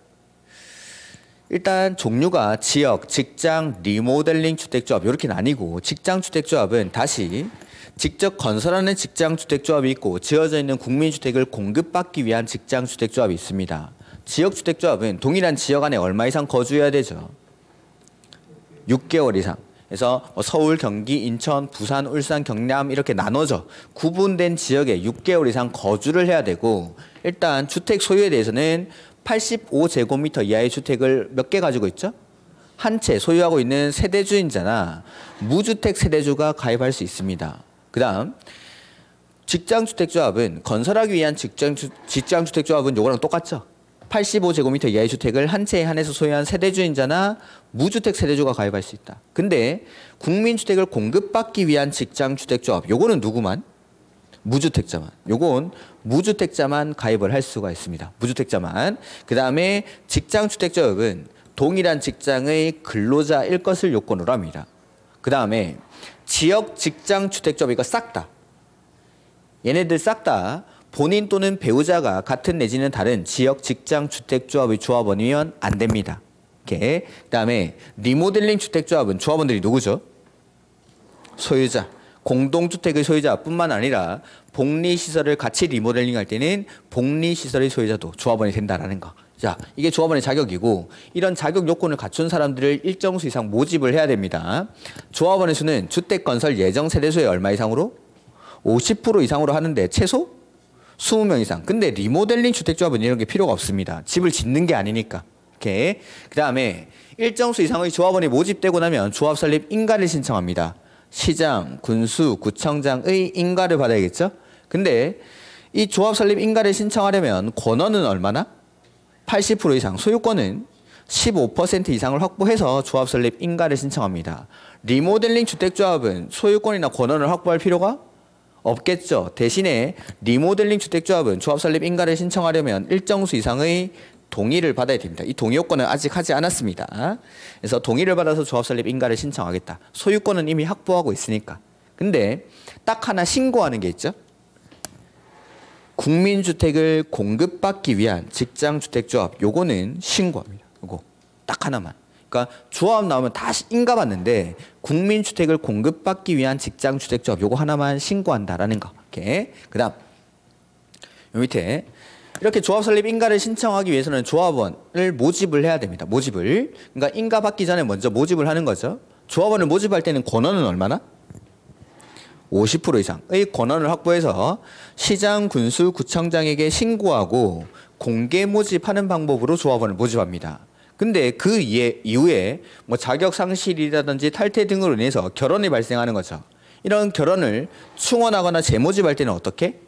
일단 종류가 지역, 직장, 리모델링 주택조합 이렇게 나뉘고 직장 주택조합은 다시 직접 건설하는 직장 주택조합이 있고 지어져 있는 국민주택을 공급받기 위한 직장 주택조합이 있습니다. 지역 주택조합은 동일한 지역 안에 얼마 이상 거주해야 되죠? 6개월 이상. 그래서 서울, 경기, 인천, 부산, 울산, 경남 이렇게 나눠져 구분된 지역에 6개월 이상 거주를 해야 되고 일단 주택 소유에 대해서는 85제곱미터 이하의 주택을 몇 개 가지고 있죠? 한 채 소유하고 있는 세대주인자나 무주택 세대주가 가입할 수 있습니다. 그 다음 직장주택조합은 건설하기 위한 직장주택조합은 요거랑 똑같죠? 85제곱미터 이하의 주택을 한 채에 한해서 소유한 세대주인자나 무주택 세대주가 가입할 수 있다. 근데 국민주택을 공급받기 위한 직장주택조합 요거는 누구만? 무주택자만. 요건 무주택자만 가입을 할 수가 있습니다. 무주택자만. 그 다음에 직장주택조합은 동일한 직장의 근로자일 것을 요건으로 합니다. 그 다음에 지역 직장주택조합 이거 싹 다. 얘네들 싹 다 본인 또는 배우자가 같은 내지는 다른 지역 직장주택조합의 조합원이면 안 됩니다. 이렇게. 그다음에 리모델링 주택조합은 조합원들이 누구죠? 소유자. 공동주택의 소유자뿐만 아니라 복리시설을 같이 리모델링할 때는 복리시설의 소유자도 조합원이 된다라는 거. 자, 이게 조합원의 자격이고 이런 자격 요건을 갖춘 사람들을 일정 수 이상 모집을 해야 됩니다. 조합원의 수는 주택건설 예정 세대수의 얼마 이상으로? 50% 이상으로 하는데 최소 20명 이상. 근데 리모델링 주택조합은 이런 게 필요가 없습니다. 집을 짓는 게 아니니까. 이렇게. 그 다음에 일정 수 이상의 조합원이 모집되고 나면 조합 설립 인가를 신청합니다. 시장, 군수, 구청장의 인가를 받아야겠죠? 근데 이 조합 설립 인가를 신청하려면 권원은 얼마나? 80% 이상, 소유권은 15% 이상을 확보해서 조합 설립 인가를 신청합니다. 리모델링 주택조합은 소유권이나 권원을 확보할 필요가 없겠죠. 대신에 리모델링 주택조합은 조합 설립 인가를 신청하려면 일정 수 이상의 동의를 받아야 됩니다. 이 동의 요건은 아직 하지 않았습니다. 그래서 동의를 받아서 조합 설립 인가를 신청하겠다. 소유권은 이미 확보하고 있으니까. 근데 딱 하나 신고하는 게 있죠. 국민주택을 공급받기 위한 직장주택조합, 요거는 신고합니다. 요거 딱 하나만. 그러니까 조합 나오면 다 인가받는데 국민주택을 공급받기 위한 직장주택조합, 요거 하나만 신고한다라는 거. 이렇게. 그다음 요 밑에 이렇게 조합 설립 인가를 신청하기 위해서는 조합원을 모집을 해야 됩니다. 모집을. 그러니까 인가 받기 전에 먼저 모집을 하는 거죠. 조합원을 모집할 때는 권원은 얼마나? 50% 이상의 권원을 확보해서 시장, 군수, 구청장에게 신고하고 공개 모집하는 방법으로 조합원을 모집합니다. 근데 그 이후에 뭐 자격 상실이라든지 탈퇴 등으로 인해서 결혼이 발생하는 거죠. 이런 결혼을 충원하거나 재모집할 때는 어떻게?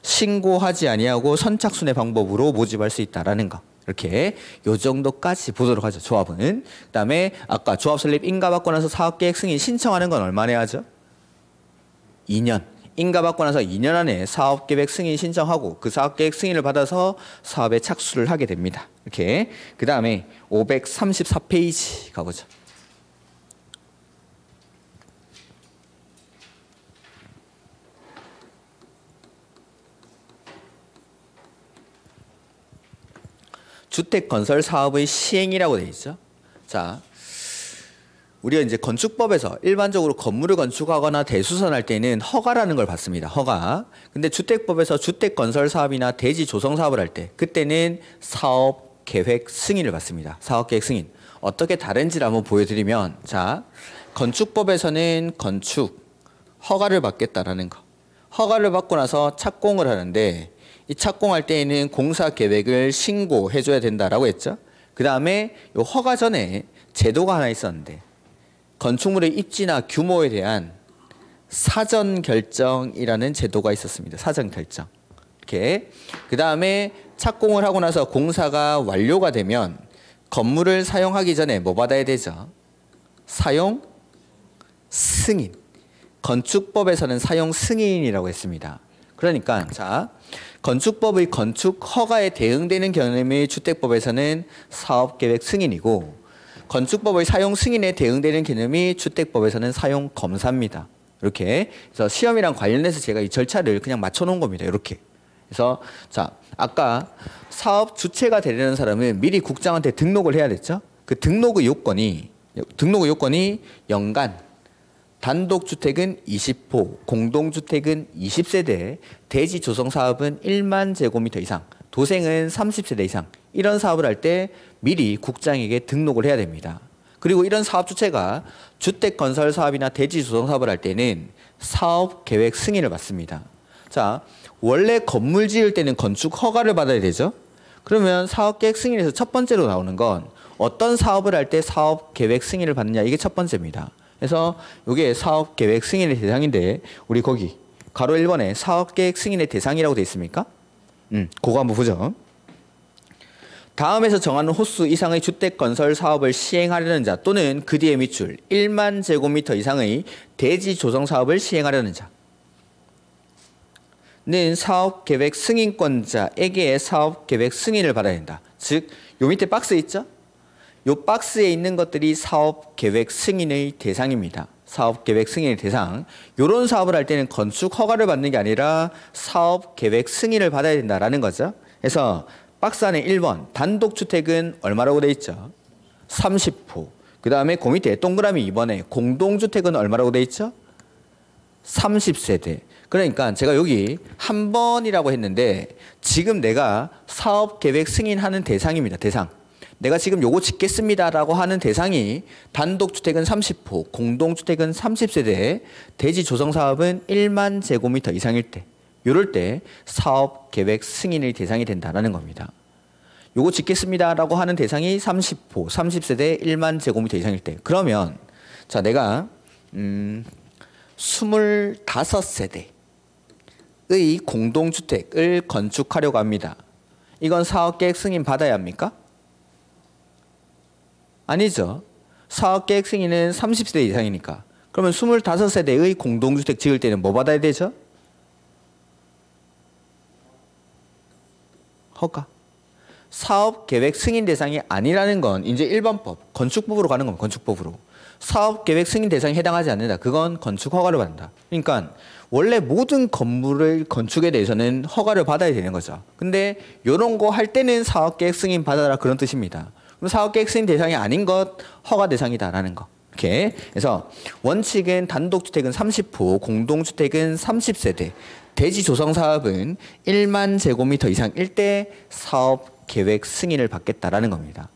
신고하지 아니하고 선착순의 방법으로 모집할 수 있다라는 거. 이렇게 요 정도까지 보도록 하죠. 조합은. 그다음에 아까 조합 설립 인가 받고 나서 사업계획 승인 신청하는 건 얼마나 해야죠? 2년. 인가 받고 나서 2년 안에 사업계획 승인 신청하고 그 사업계획 승인을 받아서 사업에 착수를 하게 됩니다. 이렇게. 그다음에 534페이지 가보죠. 주택건설 사업의 시행이라고 되어 있죠. 자, 우리가 이제 건축법에서 일반적으로 건물을 건축하거나 대수선할 때는 허가라는 걸 받습니다. 허가. 근데 주택법에서 주택건설 사업이나 대지 조성 사업을 할 때 그때는 사업계획 승인을 받습니다. 사업계획 승인. 어떻게 다른지를 한번 보여드리면, 자, 건축법에서는 건축 허가를 받겠다라는 거. 허가를 받고 나서 착공을 하는데 이 착공할 때에는 공사 계획을 신고해줘야 된다라고 했죠. 그 다음에 이 허가 전에 제도가 하나 있었는데 건축물의 입지나 규모에 대한 사전 결정이라는 제도가 있었습니다. 사전 결정. 이렇게. 그 다음에 착공을 하고 나서 공사가 완료가 되면 건물을 사용하기 전에 뭐 받아야 되죠? 사용 승인. 건축법에서는 사용 승인이라고 했습니다. 그러니까 자, 건축법의 건축 허가에 대응되는 개념의 주택법에서는 사업계획 승인이고 건축법의 사용 승인에 대응되는 개념이 주택법에서는 사용 검사입니다. 이렇게. 그래서 시험이랑 관련해서 제가 이 절차를 그냥 맞춰 놓은 겁니다. 이렇게. 그래서 자, 아까 사업 주체가 되려는 사람은 미리 국장한테 등록을 해야 됐죠. 그 등록의 요건이 연간 단독주택은 20호, 공동주택은 20세대, 대지 조성 사업은 1만 제곱미터 이상, 도생은 30세대 이상, 이런 사업을 할 때 미리 국장에게 등록을 해야 됩니다. 그리고 이런 사업 주체가 주택건설 사업이나 대지 조성 사업을 할 때는 사업계획 승인을 받습니다. 자, 원래 건물 지을 때는 건축 허가를 받아야 되죠. 그러면 사업계획 승인에서 첫 번째로 나오는 건 어떤 사업을 할 때 사업계획 승인을 받느냐, 이게 첫 번째입니다. 그래서 이게 사업계획 승인의 대상인데 우리 거기 가로 1번에 사업계획 승인의 대상이라고 되어 있습니까? 그거 한번 보죠. 다음에서 정하는 호수 이상의 주택건설 사업을 시행하려는 자 또는 그 뒤에 밑줄 1만 제곱미터 이상의 대지 조성 사업을 시행하려는 자는 사업계획 승인권자에게 사업계획 승인을 받아야 된다. 즉, 요 밑에 박스 있죠? 요 박스에 있는 것들이 사업계획 승인의 대상입니다. 사업계획 승인의 대상. 요런 사업을 할 때는 건축 허가를 받는 게 아니라 사업계획 승인을 받아야 된다라는 거죠. 그래서 박스 안에 1번 단독주택은 얼마라고 돼 있죠? 30호. 그 다음에 그 밑에 동그라미 2번에 공동주택은 얼마라고 돼 있죠? 30세대. 그러니까 제가 여기 한 번이라고 했는데 지금 내가 사업계획 승인하는 대상입니다. 대상. 내가 지금 요거 짓겠습니다라고 하는 대상이 단독주택은 30호, 공동주택은 30세대, 대지 조성 사업은 1만 제곱미터 이상일 때, 이럴 때 사업계획 승인의 대상이 된다는 겁니다. 요거 짓겠습니다라고 하는 대상이 30호, 30세대 1만 제곱미터 이상일 때. 그러면 자 내가 25세대의 공동주택을 건축하려고 합니다. 이건 사업계획 승인 받아야 합니까? 아니죠. 사업계획 승인은 30세대 이상이니까. 그러면 25세대의 공동주택 지을 때는 뭐 받아야 되죠? 허가. 사업계획 승인 대상이 아니라는 건 이제 일반법, 건축법으로 가는 겁니다. 건축법으로. 사업계획 승인 대상에 해당하지 않는다. 그건 건축 허가를 받는다. 그러니까 원래 모든 건물의 건축에 대해서는 허가를 받아야 되는 거죠. 근데 이런 거 할 때는 사업계획 승인 받아라 그런 뜻입니다. 그럼 사업계획 승인 대상이 아닌 것 허가 대상이다라는 거. 이렇게. 그래서 원칙은 단독주택은 30호, 공동주택은 30세대, 대지 조성 사업은 1만 제곱미터 이상일 때 사업계획 승인을 받겠다라는 겁니다.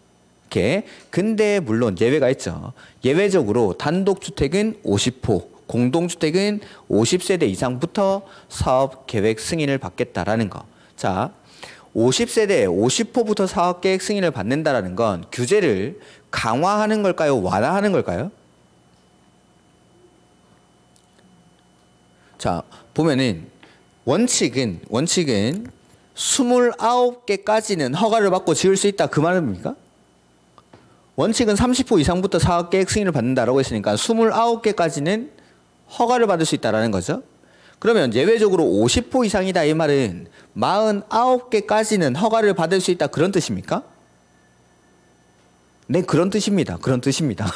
이렇게. 근데 물론 예외가 있죠. 예외적으로 단독주택은 50호, 공동주택은 50세대 이상부터 사업계획 승인을 받겠다라는 거. 자, 50세대 50호부터 사업계획 승인을 받는다라는 건 규제를 강화하는 걸까요? 완화하는 걸까요? 자, 보면은 원칙은 29개까지는 허가를 받고 지을 수 있다 그 말입니까? 원칙은 30호 이상부터 사업계획 승인을 받는다라고 했으니까 29개까지는 허가를 받을 수 있다라는 거죠. 그러면 예외적으로 50호 이상이다 이 말은 49개까지는 허가를 받을 수 있다 그런 뜻입니까? 네, 그런 뜻입니다. 그런 뜻입니다.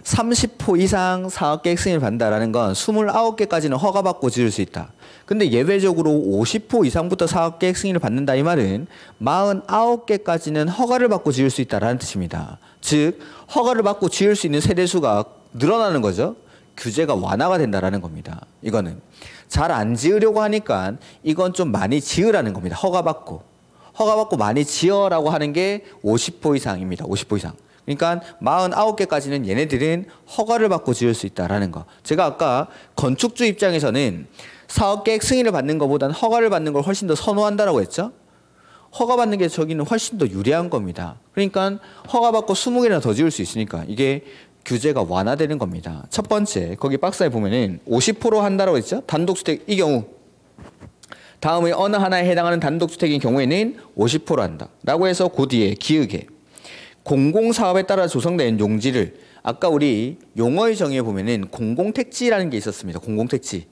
30호 이상 사업계획 승인을 받는다라는 건 29개까지는 허가받고 지을 수 있다. 근데 예외적으로 50호 이상부터 사업계획 승인을 받는다 이 말은 49개까지는 허가를 받고 지을 수 있다라는 뜻입니다. 즉 허가를 받고 지을 수 있는 세대수가 늘어나는 거죠. 규제가 완화가 된다라는 겁니다. 이거는 잘 안 지으려고 하니까 이건 좀 많이 지으라는 겁니다. 허가받고 많이 지어라고 하는 게 50호 이상입니다. 50호 이상. 그러니까 49개까지는 얘네들은 허가를 받고 지을 수 있다라는 거. 제가 아까 건축주 입장에서는 사업계획 승인을 받는 것보다는 허가를 받는 걸 훨씬 더 선호한다라고 했죠. 허가받는 게 저기는 훨씬 더 유리한 겁니다. 그러니까 허가받고 20개나 더 지을 수 있으니까 이게 규제가 완화되는 겁니다. 첫 번째, 거기 박스에 보면은 50% 한다라고 했죠. 단독주택 이 경우. 다음에 어느 하나에 해당하는 단독주택인 경우에는 50% 한다. 라고 해서 그 뒤에 기역에 공공사업에 따라 조성된 용지를 아까 우리 용어의 정의에 보면은 공공택지라는 게 있었습니다. 공공택지.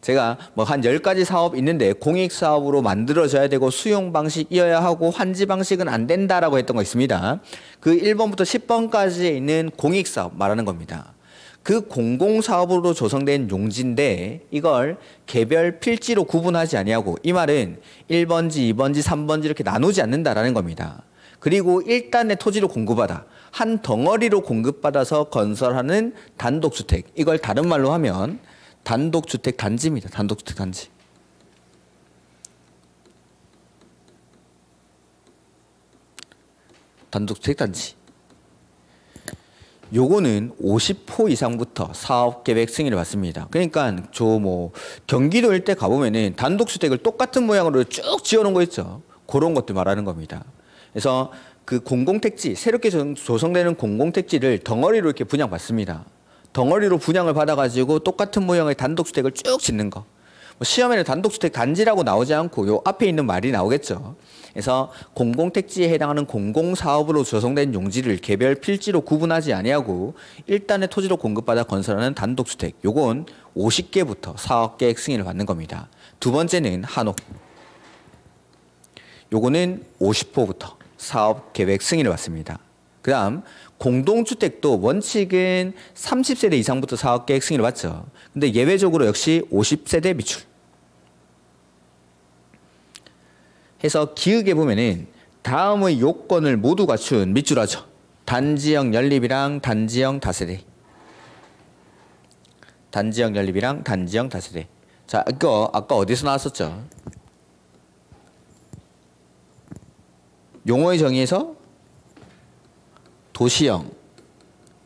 제가 뭐 한 10가지 사업 있는데 공익사업으로 만들어져야 되고 수용 방식이어야 하고 환지 방식은 안 된다라고 했던 거 있습니다. 그 1번부터 10번까지에 있는 공익사업 말하는 겁니다. 그 공공사업으로 조성된 용지인데 이걸 개별 필지로 구분하지 아니하고 이 말은 1번지, 2번지, 3번지 이렇게 나누지 않는다라는 겁니다. 그리고 일단의 토지로 공급받아 한 덩어리로 공급받아서 건설하는 단독주택 이걸 다른 말로 하면 단독주택 단지입니다. 단독주택 단지. 단독주택 단지. 요거는 50호 이상부터 사업계획 승인을 받습니다. 그러니까 저 뭐 경기도 일대 가보면은 단독주택을 똑같은 모양으로 쭉 지어놓은 거 있죠. 그런 것들 말하는 겁니다. 그래서 그 공공택지, 새롭게 조성되는 공공택지를 덩어리로 이렇게 분양받습니다. 덩어리로 분양을 받아가지고 똑같은 모양의 단독주택을 쭉 짓는 거. 뭐 시험에는 단독주택 단지라고 나오지 않고 요 앞에 있는 말이 나오겠죠. 그래서 공공택지에 해당하는 공공사업으로 조성된 용지를 개별 필지로 구분하지 아니하고 일단의 토지로 공급받아 건설하는 단독주택. 요건 50개부터 사업계획 승인을 받는 겁니다. 두 번째는 한옥. 요거는 50호부터 사업계획 승인을 받습니다. 그 다음 공동주택도 원칙은 30세대 이상부터 사업계획 승인을 받죠. 근데 예외적으로 역시 50세대 미출. 해서 기역에 보면은 다음의 요건을 모두 갖춘 밑줄하죠. 단지형 연립이랑 단지형 다세대. 단지형 연립이랑 단지형 다세대. 자, 이거 아까 어디서 나왔었죠? 용어의 정의에서 도시형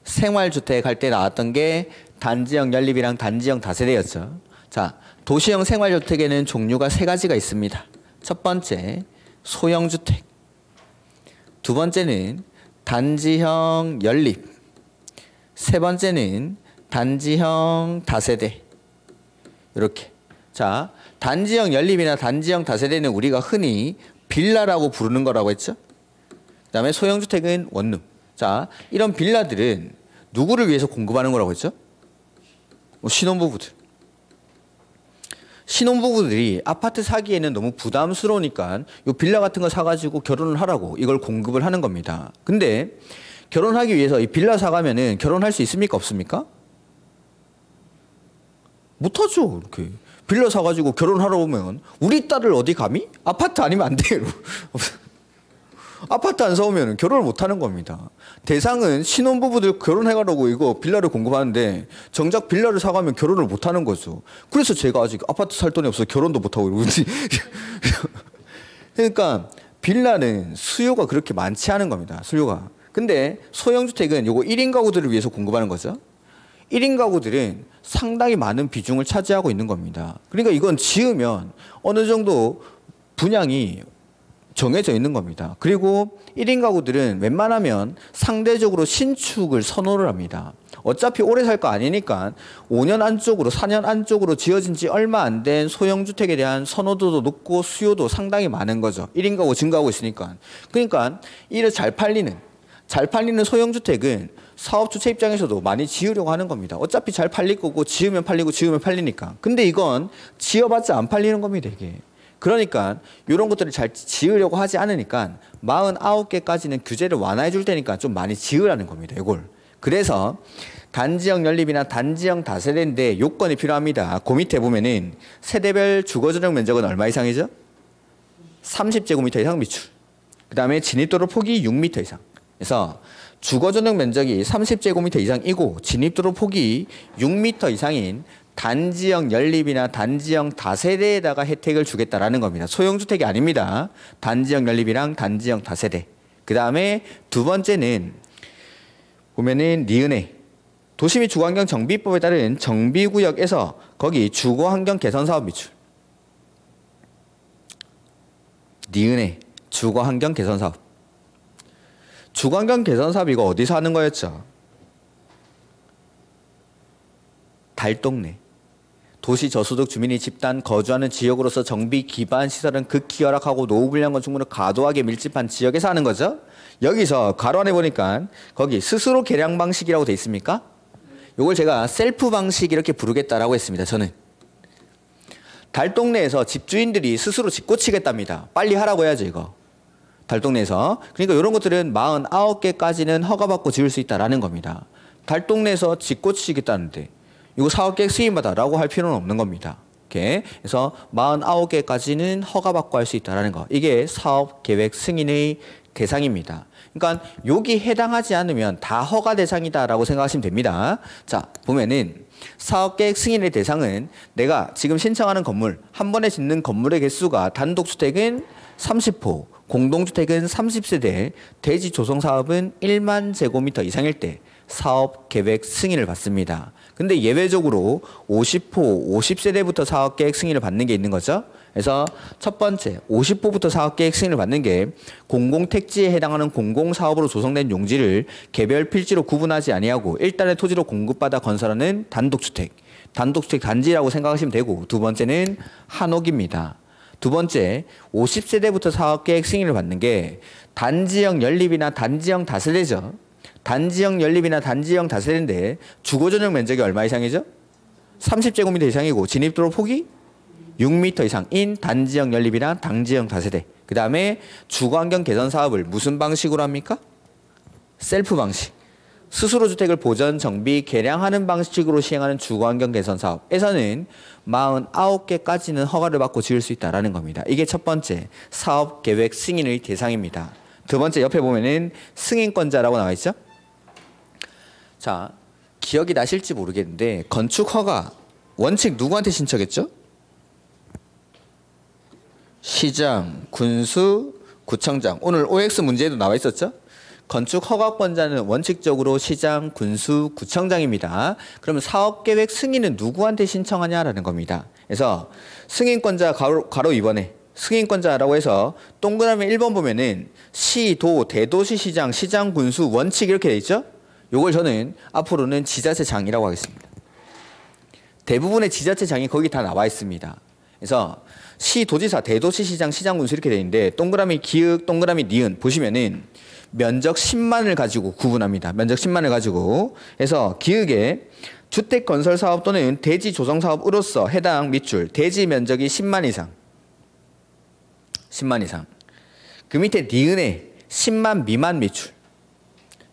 생활주택 할 때 나왔던 게 단지형 연립이랑 단지형 다세대였죠. 자, 도시형 생활주택에는 종류가 세 가지가 있습니다. 첫 번째, 소형주택. 두 번째는 단지형 연립. 세 번째는 단지형 다세대. 이렇게. 자, 단지형 연립이나 단지형 다세대는 우리가 흔히 빌라라고 부르는 거라고 했죠. 그 다음에 소형주택은 원룸. 자, 이런 빌라들은 누구를 위해서 공급하는 거라고 했죠? 신혼부부들. 신혼부부들이 아파트 사기에는 너무 부담스러우니까 요 빌라 같은 거 사가지고 결혼을 하라고 이걸 공급을 하는 겁니다. 근데 결혼하기 위해서 이 빌라 사가면은 결혼할 수 있습니까? 없습니까? 못하죠. 이렇게 빌라 사가지고 결혼하러 오면 우리 딸을 어디 감히? 아파트 아니면 안 돼요. 아파트 안 사오면 결혼을 못하는 겁니다. 대상은 신혼부부들 결혼해가라고 이거 빌라를 공급하는데 정작 빌라를 사가면 결혼을 못하는 거죠. 그래서 제가 아직 아파트 살 돈이 없어서 결혼도 못하고 이러지. 그러니까 빌라는 수요가 그렇게 많지 않은 겁니다. 수요가. 근데 소형주택은 요거 1인 가구들을 위해서 공급하는 거죠. 1인 가구들은 상당히 많은 비중을 차지하고 있는 겁니다. 그러니까 이건 지으면 어느 정도 분양이 정해져 있는 겁니다. 그리고 1인 가구들은 웬만하면 상대적으로 신축을 선호를 합니다. 어차피 오래 살 거 아니니까 5년 안쪽으로 4년 안쪽으로 지어진 지 얼마 안 된 소형주택에 대한 선호도도 높고 수요도 상당히 많은 거죠. 1인 가구 증가하고 있으니까. 그러니까 이를 잘 팔리는 소형주택은 사업주체 입장에서도 많이 지으려고 하는 겁니다. 어차피 잘 팔릴 거고 지으면 팔리고 지으면 팔리니까. 근데 이건 지어봤자 안 팔리는 겁니다. 이게. 그러니까 이런 것들을 잘 지으려고 하지 않으니까 49개까지는 규제를 완화해 줄 테니까 좀 많이 지으라는 겁니다. 이걸. 그래서 단지형 연립이나 단지형 다세대인데 요건이 필요합니다. 그 밑에 보면은 세대별 주거전용 면적은 얼마 이상이죠? 30제곱미터 이상 미출. 그 다음에 진입도로 폭이 6m 이상. 그래서 주거전용 면적이 30제곱미터 이상이고 진입도로 폭이 6m 이상인 단지형 연립이나 단지형 다세대에다가 혜택을 주겠다라는 겁니다. 소형주택이 아닙니다. 단지형 연립이랑 단지형 다세대. 그 다음에 두 번째는 보면은 니은혜. 도시 및 주거환경 정비법에 따른 정비구역에서 거기 주거환경 개선사업 미출. 니은혜. 주거환경 개선사업. 주거환경 개선사업 이거 어디서 하는 거였죠? 달동네. 도시 저소득 주민이 집단 거주하는 지역으로서 정비 기반 시설은 극히 열악하고 노후 불량 건축물을 과도하게 밀집한 지역에서 하는 거죠. 여기서 가로 안에 보니까 거기 스스로 개량 방식이라고 돼 있습니까? 이걸 제가 셀프 방식 이렇게 부르겠다라고 했습니다. 저는 달동네에서 집주인들이 스스로 짓고 치겠답니다. 빨리 하라고 해야죠 이거. 달동네에서. 그러니까 이런 것들은 49개까지는 허가받고 지을 수 있다라는 겁니다. 달동네에서 짓고 치겠다는데 이거 사업계획 승인받아라고 할 필요는 없는 겁니다. 이렇게. 그래서 49개까지는 허가받고 할 수 있다는 거. 이게 사업계획 승인의 대상입니다. 그러니까 여기 해당하지 않으면 다 허가 대상이다라고 생각하시면 됩니다. 자, 보면은 사업계획 승인의 대상은 내가 지금 신청하는 건물, 한 번에 짓는 건물의 개수가 단독주택은 30호, 공동주택은 30세대, 대지 조성 사업은 1만 제곱미터 이상일 때 사업계획 승인을 받습니다. 근데 예외적으로 50호, 50세대부터 사업계획 승인을 받는 게 있는 거죠. 그래서 첫 번째, 50호부터 사업계획 승인을 받는 게 공공택지에 해당하는 공공사업으로 조성된 용지를 개별 필지로 구분하지 아니하고 일단의 토지로 공급받아 건설하는 단독주택, 단독주택 단지라고 생각하시면 되고, 두 번째는 한옥입니다. 두 번째, 50세대부터 사업계획 승인을 받는 게 단지형 연립이나 단지형 다세대죠. 단지형 연립이나 단지형 다세대인데 주거전용 면적이 얼마 이상이죠? 30제곱미터 이상이고 진입도로 폭이 6m 이상인 단지형 연립이나 단지형 다세대. 그 다음에 주거환경 개선 사업을 무슨 방식으로 합니까? 셀프 방식. 스스로 주택을 보전, 정비, 개량하는 방식으로 시행하는 주거환경 개선 사업에서는 49개까지는 허가를 받고 지을 수 있다는 겁니다. 이게 첫 번째 사업계획 승인의 대상입니다. 두 번째 옆에 보면은 승인권자라고 나와 있죠. 자, 기억이 나실지 모르겠는데 건축 허가 원칙 누구한테 신청했죠? 시장, 군수, 구청장. 오늘 OX 문제에도 나와 있었죠? 건축 허가권자는 원칙적으로 시장, 군수, 구청장입니다. 그러면 사업계획 승인은 누구한테 신청하냐라는 겁니다. 그래서 승인권자 가로 2번에 승인권자라고 해서 동그라미 1번 보면은 시, 도, 대도시 시장, 시장, 군수, 원칙 이렇게 돼 있죠? 요걸 저는 앞으로는 지자체장이라고 하겠습니다. 대부분의 지자체장이 거기 다 나와 있습니다. 그래서 시, 도지사, 대도시 시장, 시장, 군수 이렇게 돼 있는데 동그라미 기역, 동그라미 니은 보시면은 면적 10만을 가지고 구분합니다. 면적 10만을 가지고 해서 기역에 주택 건설 사업 또는 대지 조성 사업으로서 해당 밑줄 대지 면적이 10만 이상. 10만 이상. 그 밑에 니은에 10만 미만 밑줄.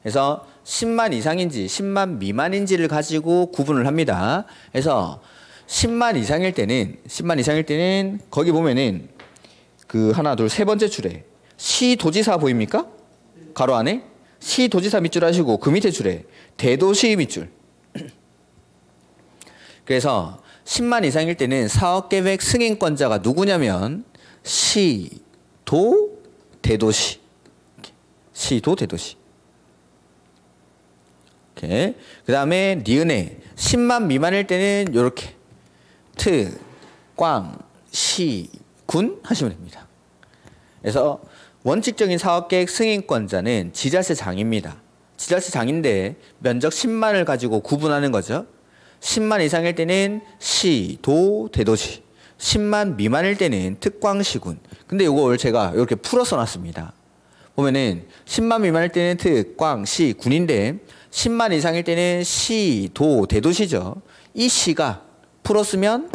그래서 10만 이상인지 10만 미만인지를 가지고 구분을 합니다. 그래서 10만 이상일 때는 거기 보면은 그 하나 둘 세 번째 줄에 시도지사 보입니까? 가로 안에 시도지사 밑줄 하시고 그 밑에 줄에 대도시 밑줄. 그래서 10만 이상일 때는 사업계획 승인권자가 누구냐면 시도 대도시. 시도 대도시. 오케이. 그 다음에 니은에 10만 미만일 때는 요렇게 트, 꽝, 시, 군 하시면 됩니다. 그래서 원칙적인 사업계획 승인권자는 지자체장입니다. 지자체장인데 면적 10만을 가지고 구분하는 거죠. 10만 이상일 때는 시, 도, 대도시. 10만 미만일 때는 특광시군. 근데 이걸 제가 이렇게 풀어서 놨습니다. 보면은 10만 미만일 때는 특, 광, 시, 군인데 10만 이상일 때는 시, 도, 대도시죠. 이 시가 풀었으면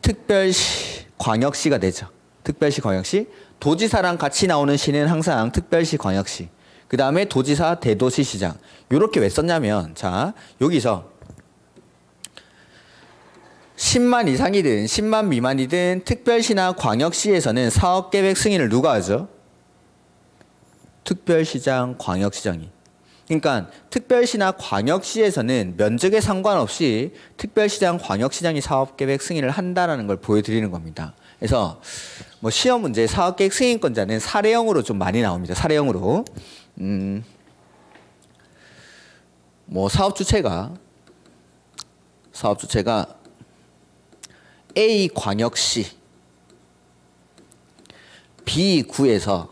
특별시, 광역시가 되죠. 특별시, 광역시. 도지사랑 같이 나오는 시는 항상 특별시, 광역시. 그 다음에 도지사, 대도시, 시장. 요렇게 왜 썼냐면 자 여기서 10만 이상이든 10만 미만이든 특별시나 광역시에서는 사업계획 승인을 누가 하죠? 특별시장, 광역시장이. 그러니까 특별시나 광역시에서는 면적에 상관없이 특별시장, 광역시장이 사업계획 승인을 한다는 걸 보여드리는 겁니다. 그래서 뭐 시험 문제 사업계획 승인권자는 사례형으로 좀 많이 나옵니다. 사례형으로. 뭐 사업 주체가 A 광역시 B구에서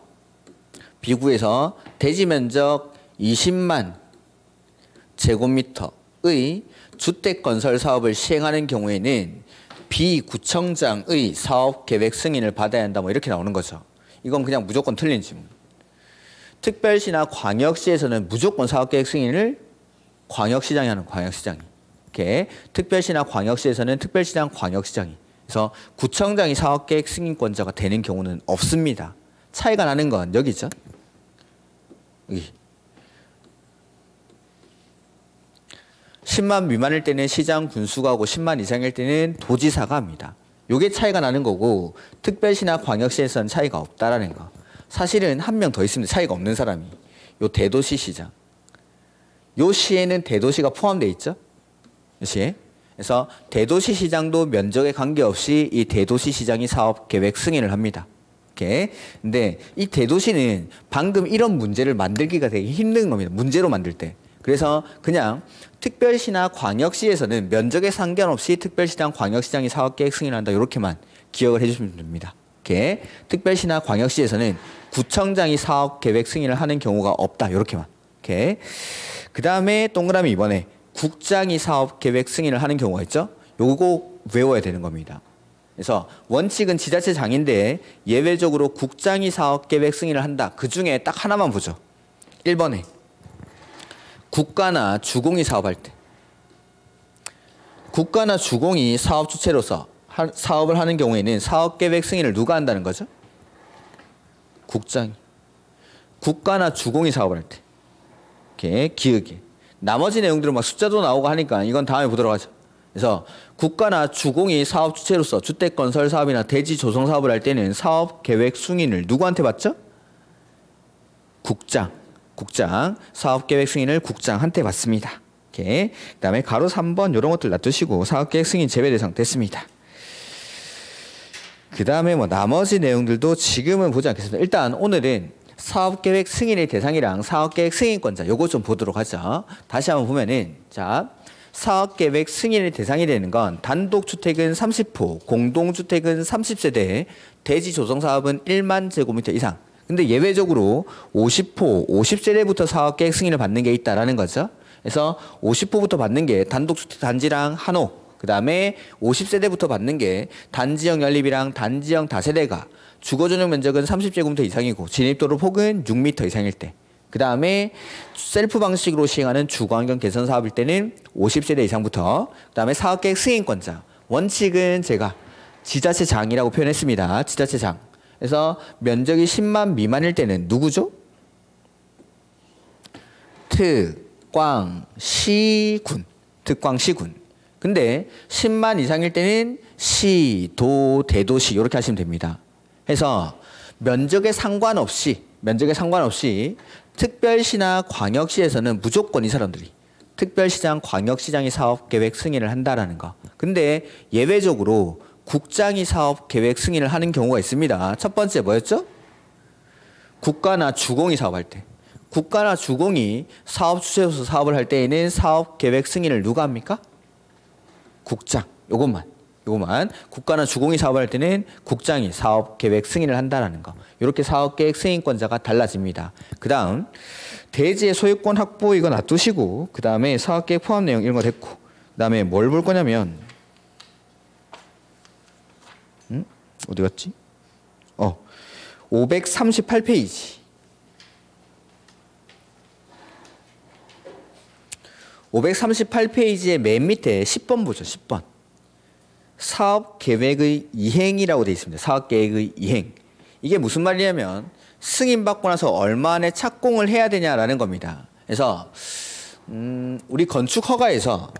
대지 면적 20만 제곱미터의 주택 건설 사업을 시행하는 경우에는 B구청장의 사업계획 승인을 받아야 한다. 뭐 이렇게 나오는 거죠. 이건 그냥 무조건 틀린 질문. 특별시나 광역시에서는 무조건 사업계획 승인을 광역시장이 하는 광역시장이. 이렇게 특별시나 광역시에서는 특별시장, 광역시장이. 그래서 구청장이 사업계획 승인권자가 되는 경우는 없습니다. 차이가 나는 건 여기죠. 여기. 10만 미만일 때는 시장, 군수가 하고 10만 이상일 때는 도지사가 합니다. 요게 차이가 나는 거고 특별시나 광역시에서는 차이가 없다라는 거. 사실은 한 명 더 있습니다. 차이가 없는 사람이. 요 대도시 시장. 요 시에는 대도시가 포함되어 있죠. 요 시에. 그래서 대도시 시장도 면적에 관계없이 이 대도시 시장이 사업 계획 승인을 합니다. 이렇게. 근데 이 대도시는 방금 이런 문제를 만들기가 되게 힘든 겁니다. 문제로 만들 때. 그래서 그냥 특별시나 광역시에서는 면적에 상관없이 특별시장, 광역시장이 사업계획 승인한다. 이렇게만 기억을 해주시면 됩니다. 이렇게. 특별시나 광역시에서는 구청장이 사업계획 승인을 하는 경우가 없다. 이렇게만. 이렇게. 그 다음에 동그라미 2번에 국장이 사업계획 승인을 하는 경우가 있죠. 요거 외워야 되는 겁니다. 그래서 원칙은 지자체장인데 예외적으로 국장이 사업계획 승인을 한다. 그 중에 딱 하나만 보죠. 1번에 국가나 주공이 사업할 때 국가나 주공이 사업 주체로서 사업을 하는 경우에는 사업계획 승인을 누가 한다는 거죠? 국장이. 국가나 주공이 사업을 할 때. 이렇게 기억에. 나머지 내용들은 막 숫자도 나오고 하니까 이건 다음에 보도록 하죠. 그래서 국가나 주공이 사업 주체로서 주택 건설 사업이나 대지 조성 사업을 할 때는 사업 계획 승인을 누구한테 받죠? 국장 사업계획 승인을 국장한테 받습니다. 이렇게. 그다음에 가로 3번 이런 것들 놔두시고 사업계획 승인 제외 대상 됐습니다. 그다음에 뭐 나머지 내용들도 지금은 보지 않겠습니다. 일단 오늘은 사업계획 승인의 대상이랑 사업계획 승인권자 요거 좀 보도록 하죠. 다시 한번 보면은 자 사업계획 승인의 대상이 되는 건 단독주택은 30호, 공동주택은 30세대, 대지조성사업은 1만 제곱미터 이상. 근데 예외적으로 50호, 50세대부터 사업계획 승인을 받는 게 있다라는 거죠. 그래서 50호부터 받는 게 단독주택 단지랑 한호, 그 다음에 50세대부터 받는 게 단지형 연립이랑 단지형 다세대가 주거전용 면적은 30제곱미터 이상이고 진입도로 폭은 6m 이상일 때, 그 다음에 셀프 방식으로 시행하는 주거환경 개선 사업일 때는 50세대 이상부터, 그 다음에 사업계획 승인권자 원칙은 제가 지자체장이라고 표현했습니다. 지자체장. 그래서 면적이 10만 미만일 때는 누구죠? 특광시군. 근데 10만 이상일 때는 시, 도, 대도시 이렇게 하시면 됩니다. 해서 면적에 상관없이 특별시나 광역시에서는 무조건 이 사람들이 특별시장, 광역시장이 사업계획 승인을 한다라는 거. 근데 예외적으로 국장이 사업계획 승인을 하는 경우가 있습니다. 첫 번째 뭐였죠? 국가나 주공이 사업할 때. 국가나 주공이 사업주체로서 사업을 할 때에는 사업계획 승인을 누가 합니까? 국장. 요것만. 국가나 주공이 사업할 때는 국장이 사업계획 승인을 한다는 거. 이렇게 사업계획 승인권자가 달라집니다. 그 다음 대지의 소유권 확보 이거 놔두시고 그 다음에 사업계획 포함 내용 이런 거 됐고 그 다음에 뭘 볼 거냐면 어디 갔지? 538페이지. 538페이지의 맨 밑에 10번 보죠. 10번. 사업계획의 이행이라고 되어 있습니다. 사업계획의 이행. 이게 무슨 말이냐면 승인받고 나서 얼마 안에 착공을 해야 되냐라는 겁니다. 그래서 우리 건축허가에서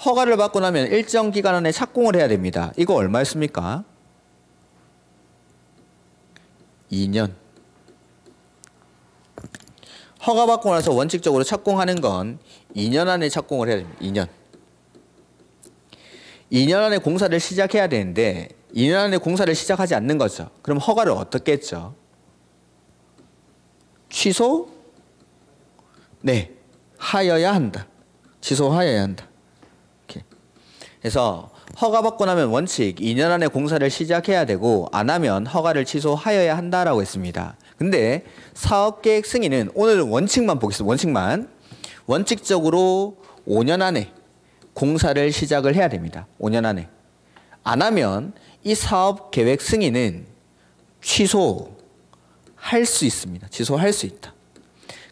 허가를 받고 나면 일정 기간 안에 착공을 해야 됩니다. 이거 얼마였습니까? 2년. 허가 받고 나서 원칙적으로 착공하는 건 2년 안에 착공을 해야 됩니다. 2년 안에 공사를 시작해야 되는데 2년 안에 공사를 시작하지 않는 거죠. 그럼 허가를 어떻게 했죠? 취소? 네. 하여야 한다. 취소하여야 한다. 이렇게. 그래서 허가 받고 나면 원칙 2년 안에 공사를 시작해야 되고 안 하면 허가를 취소하여야 한다라고 했습니다. 근데 사업계획 승인은 오늘 원칙만 보겠습니다. 원칙적으로 5년 안에 공사를 시작을 해야 됩니다. 5년 안에. 안 하면 이 사업계획 승인은 취소할 수 있습니다. 취소할 수 있다.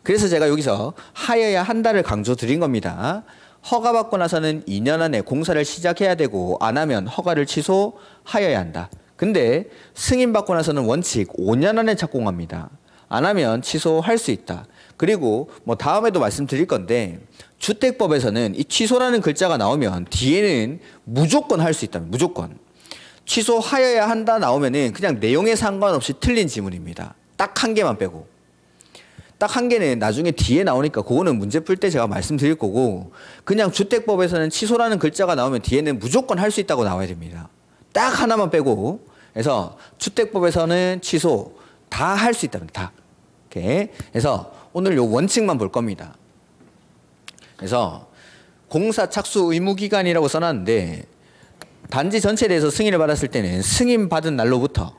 그래서 제가 여기서 하여야 한다를 강조 드린 겁니다. 허가 받고 나서는 2년 안에 공사를 시작해야 되고 안 하면 허가를 취소하여야 한다. 근데 승인 받고 나서는 원칙 5년 안에 착공합니다. 안 하면 취소할 수 있다. 그리고 뭐 다음에도 말씀드릴 건데 주택법에서는 이 취소라는 글자가 나오면 뒤에는 무조건 할 수 있다면 무조건 취소하여야 한다 나오면은 그냥 내용에 상관없이 틀린 지문입니다. 딱 한 개만 빼고. 딱 한 개는 나중에 뒤에 나오니까 그거는 문제 풀 때 제가 말씀드릴 거고 그냥 주택법에서는 취소라는 글자가 나오면 뒤에는 무조건 할 수 있다고 나와야 됩니다. 딱 하나만 빼고. 그래서 주택법에서는 취소 다 할 수 있다면 다. 이렇게. 그래서 오늘 요 원칙만 볼 겁니다. 그래서 공사 착수 의무 기간이라고 써놨는데 단지 전체에 대해서 승인을 받았을 때는 승인 받은 날로부터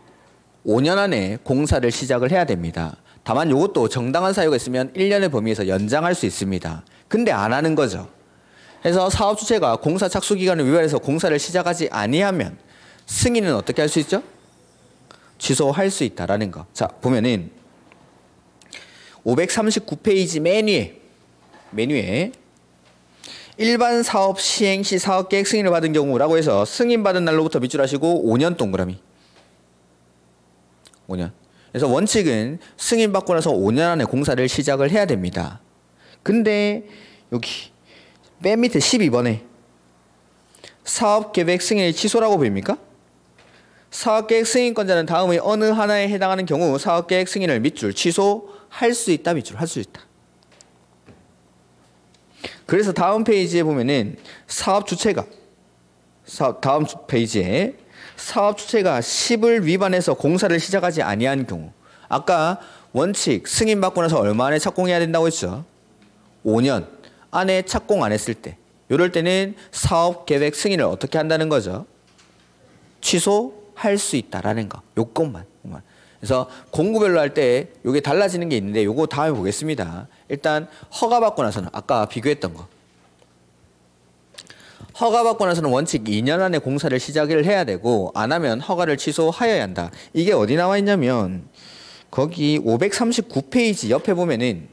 5년 안에 공사를 시작을 해야 됩니다. 다만 이것도 정당한 사유가 있으면 1년의 범위에서 연장할 수 있습니다. 근데 안 하는 거죠. 그래서 사업 주체가 공사 착수 기간을 위반해서 공사를 시작하지 아니하면 승인은 어떻게 할 수 있죠? 취소할 수 있다라는 거. 자, 보면은 539페이지 맨 위에 일반 사업 시행 시 사업계획 승인을 받은 경우라고 해서 승인받은 날로부터 밑줄 하시고 5년 동그라미. 5년. 그래서 원칙은 승인받고 나서 5년 안에 공사를 시작을 해야 됩니다. 근데 여기 맨 밑에 12번에 사업계획 승인의 취소라고 보입니까? 사업계획 승인권자는 다음의 어느 하나에 해당하는 경우 사업계획 승인을 밑줄 취소할 수 있다. 밑줄 할 수 있다. 그래서 다음 페이지에 보면은 사업 주체가 다음 페이지에 사업 주체가 10을 위반해서 공사를 시작하지 아니한 경우 아까 원칙 승인받고 나서 얼마 안에 착공해야 된다고 했죠. 5년 안에 착공 안 했을 때 이럴 때는 사업계획 승인을 어떻게 한다는 거죠. 취소할 수 있다라는 거. 요것만. 그래서 공구별로 할 때 이게 달라지는 게 있는데 요거 다음에 보겠습니다. 일단 허가받고 나서는 아까 비교했던 거. 허가받고 나서는 원칙 2년 안에 공사를 시작을 해야 되고 안 하면 허가를 취소하여야 한다. 이게 어디 나와 있냐면 거기 539페이지 옆에 보면은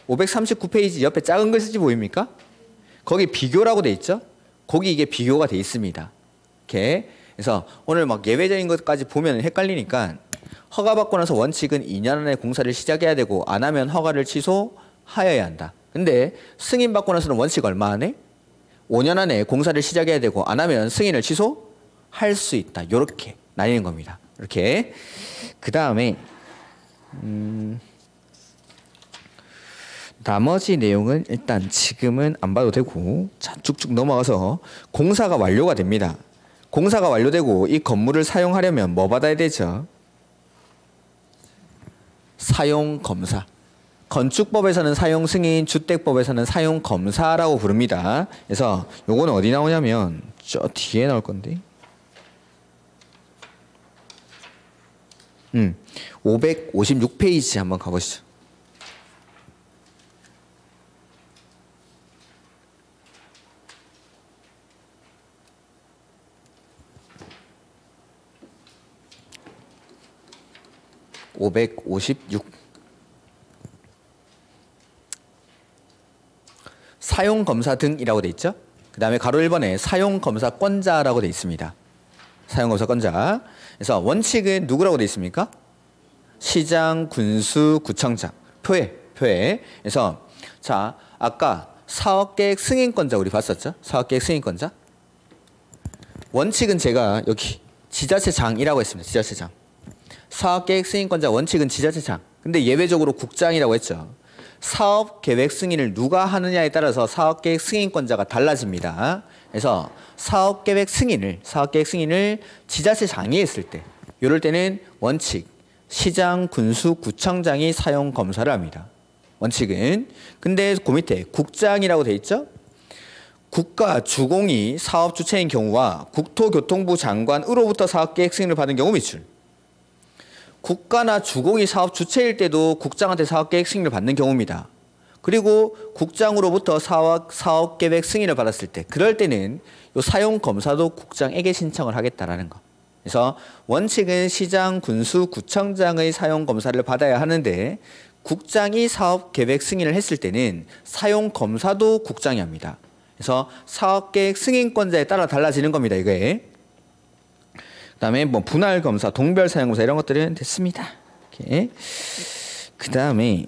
539페이지 옆에 작은 글씨 보입니까? 거기 비교라고 돼 있죠? 거기 이게 비교가 돼 있습니다. 이렇게. 그래서 오늘 막 예외적인 것까지 보면 헷갈리니까 허가받고 나서 원칙은 2년 안에 공사를 시작해야 되고 안 하면 허가를 취소하여야 한다. 근데 승인받고 나서는 원칙 얼마 안에? 5년 안에 공사를 시작해야 되고 안 하면 승인을 취소할 수 있다. 이렇게 나뉘는 겁니다. 이렇게. 그 다음에 나머지 내용은 일단 지금은 안 봐도 되고 자, 쭉쭉 넘어가서 공사가 완료가 됩니다. 공사가 완료되고 이 건물을 사용하려면 뭐 받아야 되죠? 사용검사. 건축법에서는 사용승인, 주택법에서는 사용검사라고 부릅니다. 그래서 요거는 어디 나오냐면 저 뒤에 나올 건데 556페이지 한번 가보시죠. (556) 사용검사 등이라고 돼 있죠. 그 다음에 가로 1번에 사용검사권자라고 돼 있습니다. 사용검사권자. 그래서 원칙은 누구라고 돼 있습니까? 시장, 군수, 구청장. 표에. 그래서 자 아까 사업계획 승인권자 우리 봤었죠? 사업계획 승인권자. 원칙은 제가 여기 지자체장이라고 했습니다. 지자체장. 사업계획 승인권자 원칙은 지자체장. 근데 예외적으로 국장이라고 했죠. 사업계획 승인을 누가 하느냐에 따라서 사업계획 승인권자가 달라집니다. 그래서 사업계획 승인을 지자체장이 했을 때 이럴 때는 원칙 시장, 군수, 구청장이 사용검사를 합니다. 원칙은. 근데 그 밑에 국장이라고 돼 있죠. 국가 주공이 사업 주체인 경우와 국토교통부 장관으로부터 사업계획 승인을 받은 경우 밑줄. 국가나 주공이 사업 주체일 때도 국장한테 사업계획 승인을 받는 경우입니다. 그리고 국장으로부터 사업계획 승인을 받았을 때 그럴 때는 요 사용검사도 국장에게 신청을 하겠다라는 거. 그래서 원칙은 시장, 군수, 구청장의 사용검사를 받아야 하는데 국장이 사업계획 승인을 했을 때는 사용검사도 국장이 합니다. 그래서 사업계획 승인권자에 따라 달라지는 겁니다. 이게. 그 다음에 뭐 분할검사, 동별사용검사 이런 것들은 됐습니다. 이렇게. 그 다음에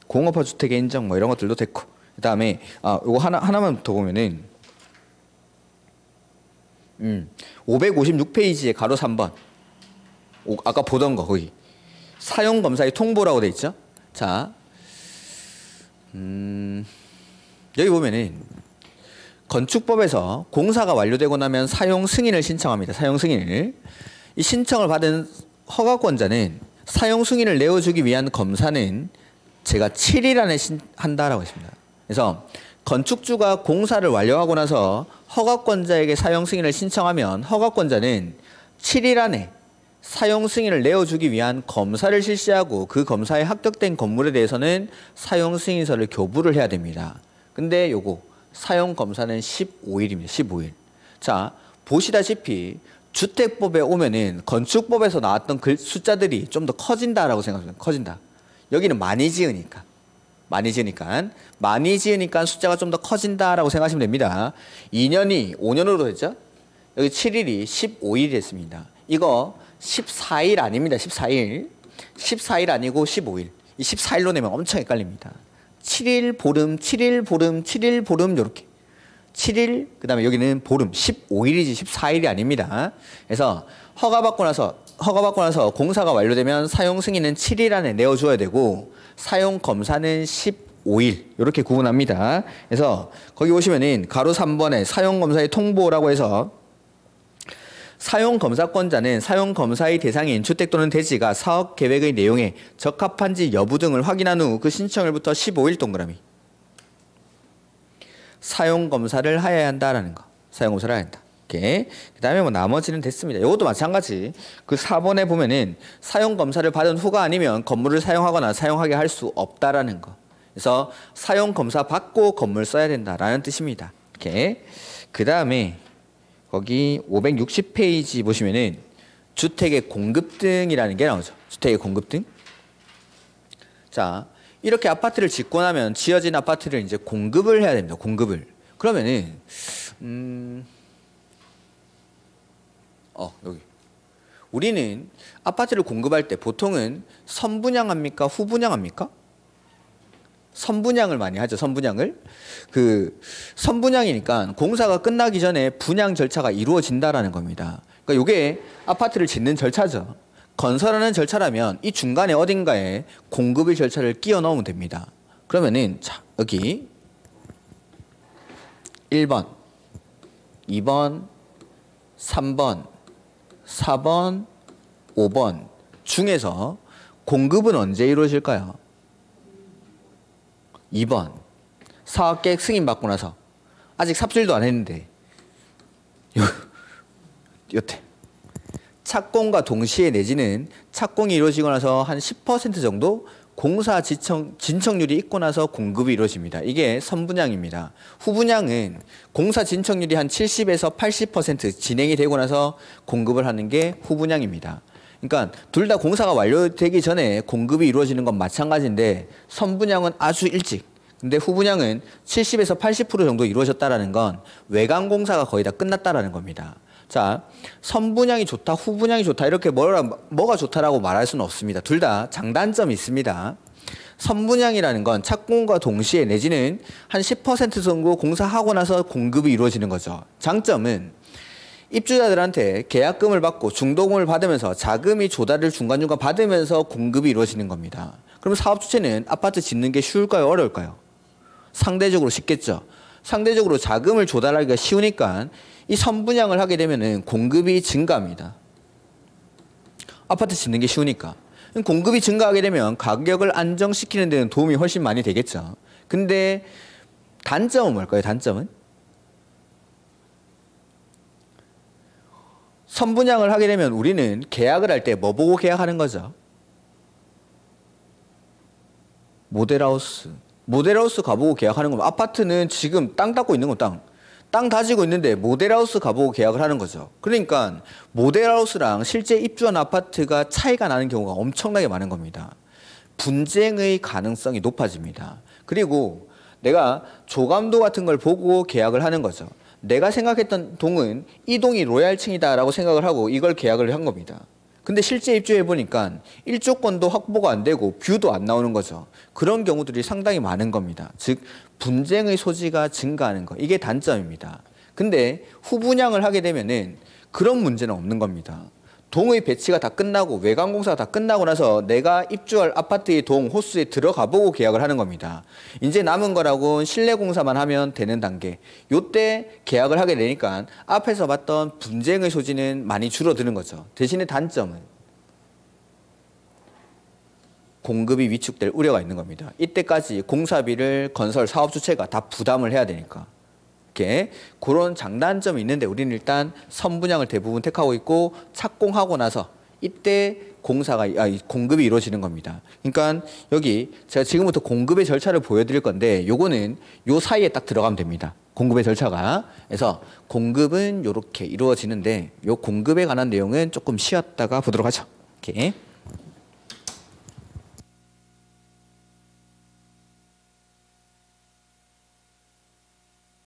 공업화 주택의 인정 뭐 이런 것들도 됐고. 그 다음에 요거 하나만 더 보면은 556페이지에 가로 3번 아까 보던 거 거기 사용검사의 통보라고 돼 있죠. 자 여기 보면은 건축법에서 공사가 완료되고 나면 사용 승인을 신청합니다. 사용 승인을. 이 신청을 받은 허가권자는 사용 승인을 내어주기 위한 검사는 제가 7일 안에 한다라고 했습니다. 그래서 건축주가 공사를 완료하고 나서 허가권자에게 사용 승인을 신청하면 허가권자는 7일 안에 사용 승인을 내어주기 위한 검사를 실시하고 그 검사에 합격된 건물에 대해서는 사용 승인서를 교부를 해야 됩니다. 근데 요거 사용 검사는 15일입니다. 15일. 자, 보시다시피 주택법에 오면은 건축법에서 나왔던 숫자들이 좀 더 커진다라고 생각합니다. 커진다. 여기는 많이 지으니까 숫자가 좀 더 커진다라고 생각하시면 됩니다. 2년이 5년으로 됐죠? 여기 7일이 15일이 됐습니다. 이거 14일 아닙니다. 14일 아니고 15일. 이 14일로 내면 엄청 헷갈립니다. 7일 보름, 7일 보름, 7일 보름 요렇게. 7일, 그 다음에 여기는 보름 15일이지 14일이 아닙니다. 그래서 허가받고 나서 공사가 완료되면 사용 승인은 7일 안에 내어줘야 되고 사용 검사는 15일 이렇게 구분합니다. 그래서 거기 보시면은 가로 3번에 사용 검사의 통보라고 해서 사용 검사권자는 사용 검사의 대상인 주택 또는 대지가 사업 계획의 내용에 적합한지 여부 등을 확인한 후 그 신청일부터 15일 동그라미 사용 검사를 하여야 한다라는 거. 사용 검사를 해야 한다. 이렇게. 그다음에 뭐 나머지는 됐습니다. 이것도 마찬가지. 그 4번에 보면은 사용 검사를 받은 후가 아니면 건물을 사용하거나 사용하게 할 수 없다라는 거. 그래서 사용 검사 받고 건물 써야 된다라는 뜻입니다. 이렇게. 그다음에 거기 560페이지 보시면은 주택의 공급등이라는 게 나오죠. 주택의 공급등. 자, 이렇게 아파트를 짓고 나면 지어진 아파트를 이제 공급을 해야 됩니다. 공급을. 그러면은 여기 우리는 아파트를 공급할 때 보통은 선분양합니까? 후분양합니까? 선분양을 많이 하죠. 선분양을. 그 선분양이니까 공사가 끝나기 전에 분양 절차가 이루어진다라는 겁니다. 그러니까 이게 아파트를 짓는 절차죠. 건설하는 절차라면 이 중간에 어딘가에 공급의 절차를 끼워 넣으면 됩니다. 그러면은 자, 여기 1번, 2번, 3번, 4번, 5번 중에서 공급은 언제 이루어질까요? 2번. 사업계획 승인받고 나서 아직 삽질도 안 했는데 여태 착공과 동시에 내지는 착공이 이루어지고 나서 한 10% 정도 공사 진척률이 있고 나서 공급이 이루어집니다. 이게 선분양입니다. 후분양은 공사 진척률이 한 70에서 80% 진행이 되고 나서 공급을 하는 게 후분양입니다. 그러니까 둘 다 공사가 완료되기 전에 공급이 이루어지는 건 마찬가지인데 선분양은 아주 일찍, 근데 후분양은 70에서 80% 정도 이루어졌다는 건 외관 공사가 거의 다 끝났다라는 겁니다. 자, 선분양이 좋다, 후분양이 좋다 이렇게 뭐가 좋다라고 말할 수는 없습니다. 둘 다 장단점이 있습니다. 선분양이라는 건 착공과 동시에 내지는 한 10% 정도 공사하고 나서 공급이 이루어지는 거죠. 장점은 입주자들한테 계약금을 받고 중도금을 받으면서 자금이 조달을 중간중간 받으면서 공급이 이루어지는 겁니다. 그럼 사업 주체는 아파트 짓는 게 쉬울까요? 어려울까요? 상대적으로 쉽겠죠. 상대적으로 자금을 조달하기가 쉬우니까 이 선분양을 하게 되면은 공급이 증가합니다. 아파트 짓는 게 쉬우니까. 공급이 증가하게 되면 가격을 안정시키는 데는 도움이 훨씬 많이 되겠죠. 근데 단점은 뭘까요? 단점은? 선분양을 하게 되면 우리는 계약을 할 때 뭐 보고 계약하는 거죠? 모델하우스. 모델하우스 가보고 계약하는 거면 아파트는 지금 땅 닦고 있는 거 땅 다지고 있는데 모델하우스 가보고 계약을 하는 거죠. 그러니까 모델하우스랑 실제 입주한 아파트가 차이가 나는 경우가 엄청나게 많은 겁니다. 분쟁의 가능성이 높아집니다. 그리고 내가 조감도 같은 걸 보고 계약을 하는 거죠. 내가 생각했던 동은 이 동이 로얄층이다라고 생각을 하고 이걸 계약을 한 겁니다. 근데 실제 입주해 보니까 일조권도 확보가 안 되고 뷰도 안 나오는 거죠. 그런 경우들이 상당히 많은 겁니다. 즉 분쟁의 소지가 증가하는 거. 이게 단점입니다. 근데 후분양을 하게 되면은 그런 문제는 없는 겁니다. 동의 배치가 다 끝나고 외관 공사가 다 끝나고 나서 내가 입주할 아파트의 동 호수에 들어가 보고 계약을 하는 겁니다. 이제 남은 거라고 실내 공사만 하면 되는 단계. 요때 계약을 하게 되니까 앞에서 봤던 분쟁의 소지는 많이 줄어드는 거죠. 대신에 단점은 공급이 위축될 우려가 있는 겁니다. 이때까지 공사비를 건설 사업 주체가 다 부담을 해야 되니까. 그런 장단점이 있는데 우리는 일단 선분양을 대부분 택하고 있고 착공하고 나서 이때 공급이 이루어지는 겁니다. 그러니까 여기 제가 지금부터 공급의 절차를 보여드릴 건데 요거는 요 사이에 딱 들어가면 됩니다. 공급의 절차가. 그래서 공급은 이렇게 이루어지는데 요 공급에 관한 내용은 조금 쉬었다가 보도록 하죠. 이렇게.